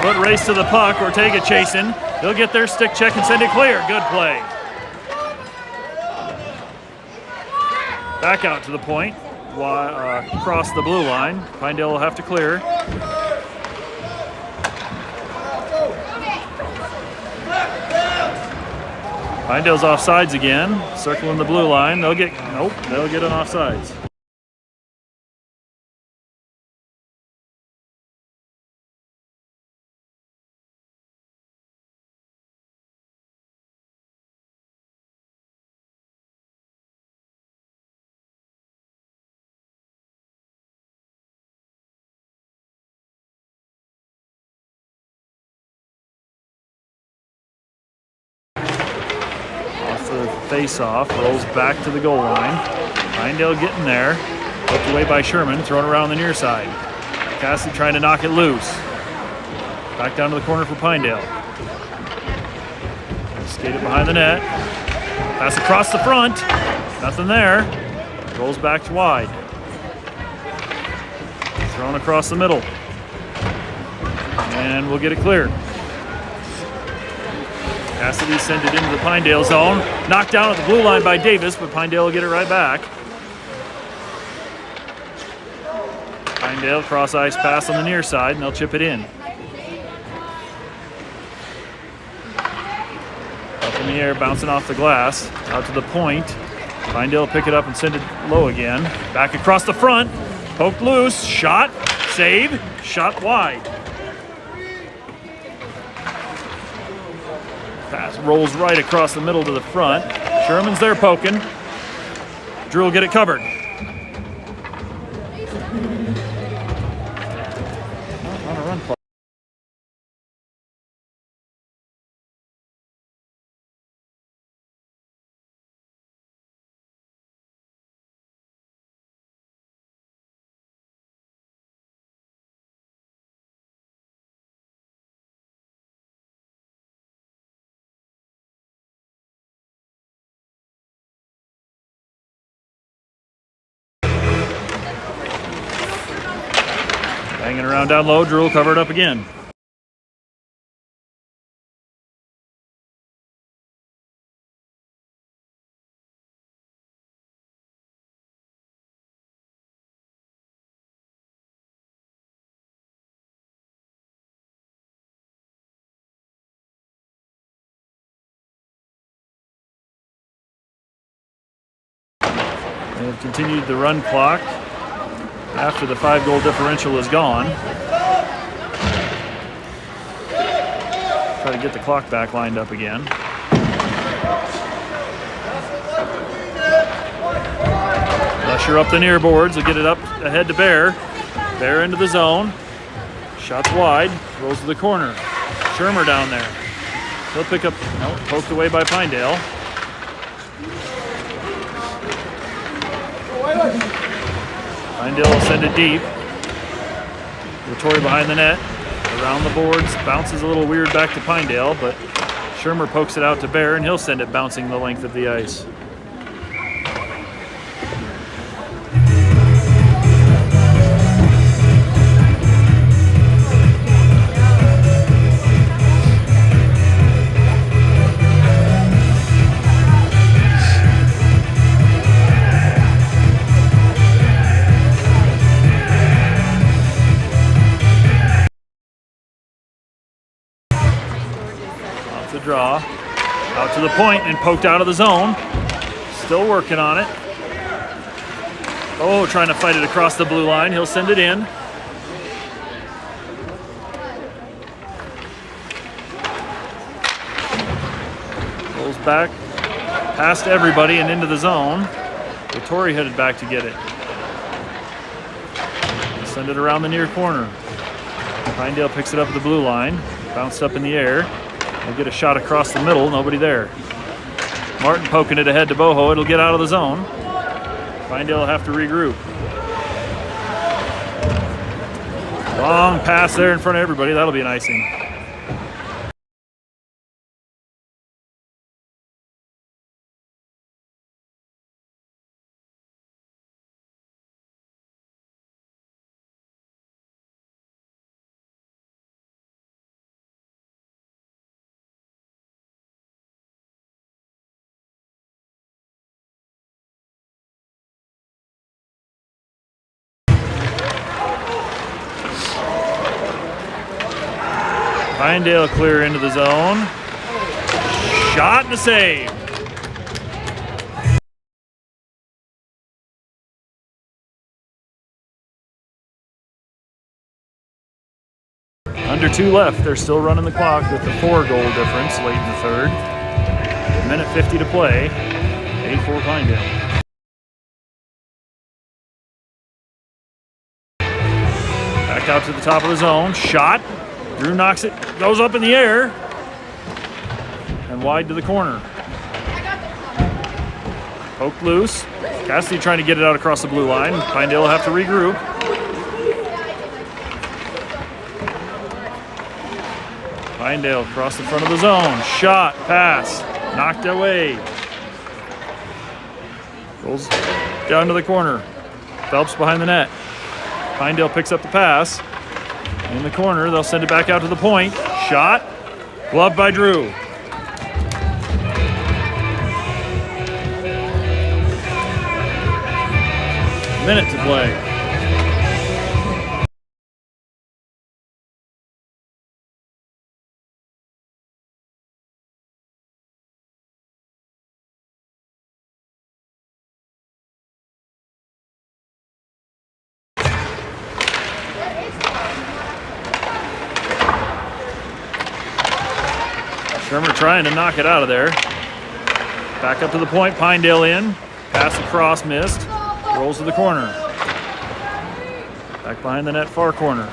Foot race to the puck. Ortega chasing. He'll get their stick check and send it clear. Good play. Back out to the point. Across the blue line. Pinedale will have to clear. Pinedale's offsides again. Circling the blue line. They'll get an offsides. Face-off, rolls back to the goal line. Pinedale getting there. Hooked away by Sherman, thrown around the near side. Cassidy trying to knock it loose. Back down to the corner for Pinedale. Skated behind the net. Pass across the front. Nothing there. Rolls back to wide. Thrown across the middle. And we'll get it cleared. Cassidy sent it into the Pinedale zone. Knocked down at the blue line by Davis, but Pinedale will get it right back. Pinedale cross ice pass on the near side, and they'll chip it in. Up in the air, bouncing off the glass. Out to the point. Pinedale pick it up and send it low again. Back across the front. Poked loose. Shot. Save. Shot wide. Pass rolls right across the middle to the front. Sherman's there poking. Drew will get it covered. On a run play. Hanging around down low, Drew will cover it up again. They have continued the run clock after the 5-goal differential is gone. Try to get the clock back lined up again. Pressure up the near boards. Will get it up ahead to Bear. Bear into the zone. Shots wide. Rolls to the corner. Shermer down there. He'll pick up. No, poked away by Pinedale. Pinedale will send it deep. Latore behind the net. Around the boards. Bounces a little weird back to Pinedale, but Shermer pokes it out to Bear, and he'll send it bouncing the length of the ice. Draw out to the point and poked out of the zone. Still working on it. Oh, trying to fight it across the blue line. He'll send it in. Rolls back past everybody and into the zone. Latore headed back to get it. He'll send it around the near corner. Pinedale picks it up at the blue line. Bounced up in the air. They'll get a shot across the middle, nobody there. Martin poking it ahead to Boho, it'll get out of the zone. Pinedale will have to regroup. Long pass there in front of everybody, that'll be an icing. Pinedale clear into the zone. Shot and a save. Under 2 left. They're still running the clock with the 4-goal difference late in the third. A minute 50 to play. 8-4 Pinedale. Back out to the top of the zone. Shot. Drew knocks it, goes up in the air, and wide to the corner. Poked loose. Cassidy trying to get it out across the blue line. Pinedale will have to regroup. Pinedale across the front of the zone. Shot, pass, knocked away. Rolls down to the corner. Phelps behind the net. Pinedale picks up the pass. In the corner, they'll send it back out to the point. Shot, gloved by Drew. Minute to play. Shermer trying to knock it out of there. Back up to the point, Pinedale in. Pass across, missed. Rolls to the corner. Back behind the net, far corner.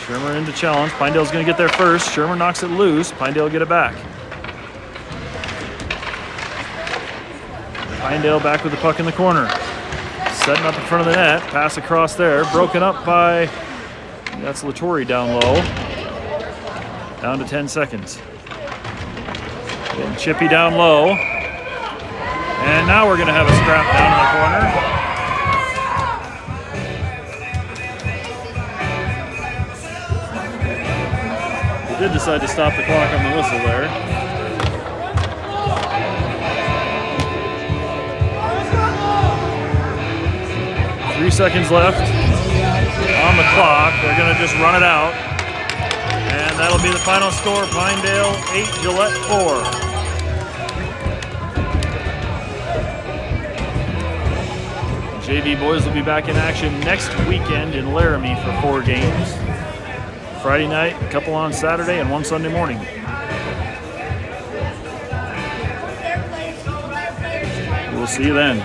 Shermer into challenge. Pinedale's going to get there first. Shermer knocks it loose. Pinedale will get it back. Pinedale back with the puck in the corner. Setting up in front of the net. Pass across there. Broken up by, that's Latore down low. Down to 10 seconds. Getting chippy down low. And now we're going to have a scrap down in the corner. We did decide to stop the clock on the whistle there. Three seconds left on the clock. They're going to just run it out. And that'll be the final score. Pinedale 8, Gillette 4. JV boys will be back in action next weekend in Laramie for 4 games. Friday night, a couple on Saturday, and 1 Sunday morning. We'll see you then.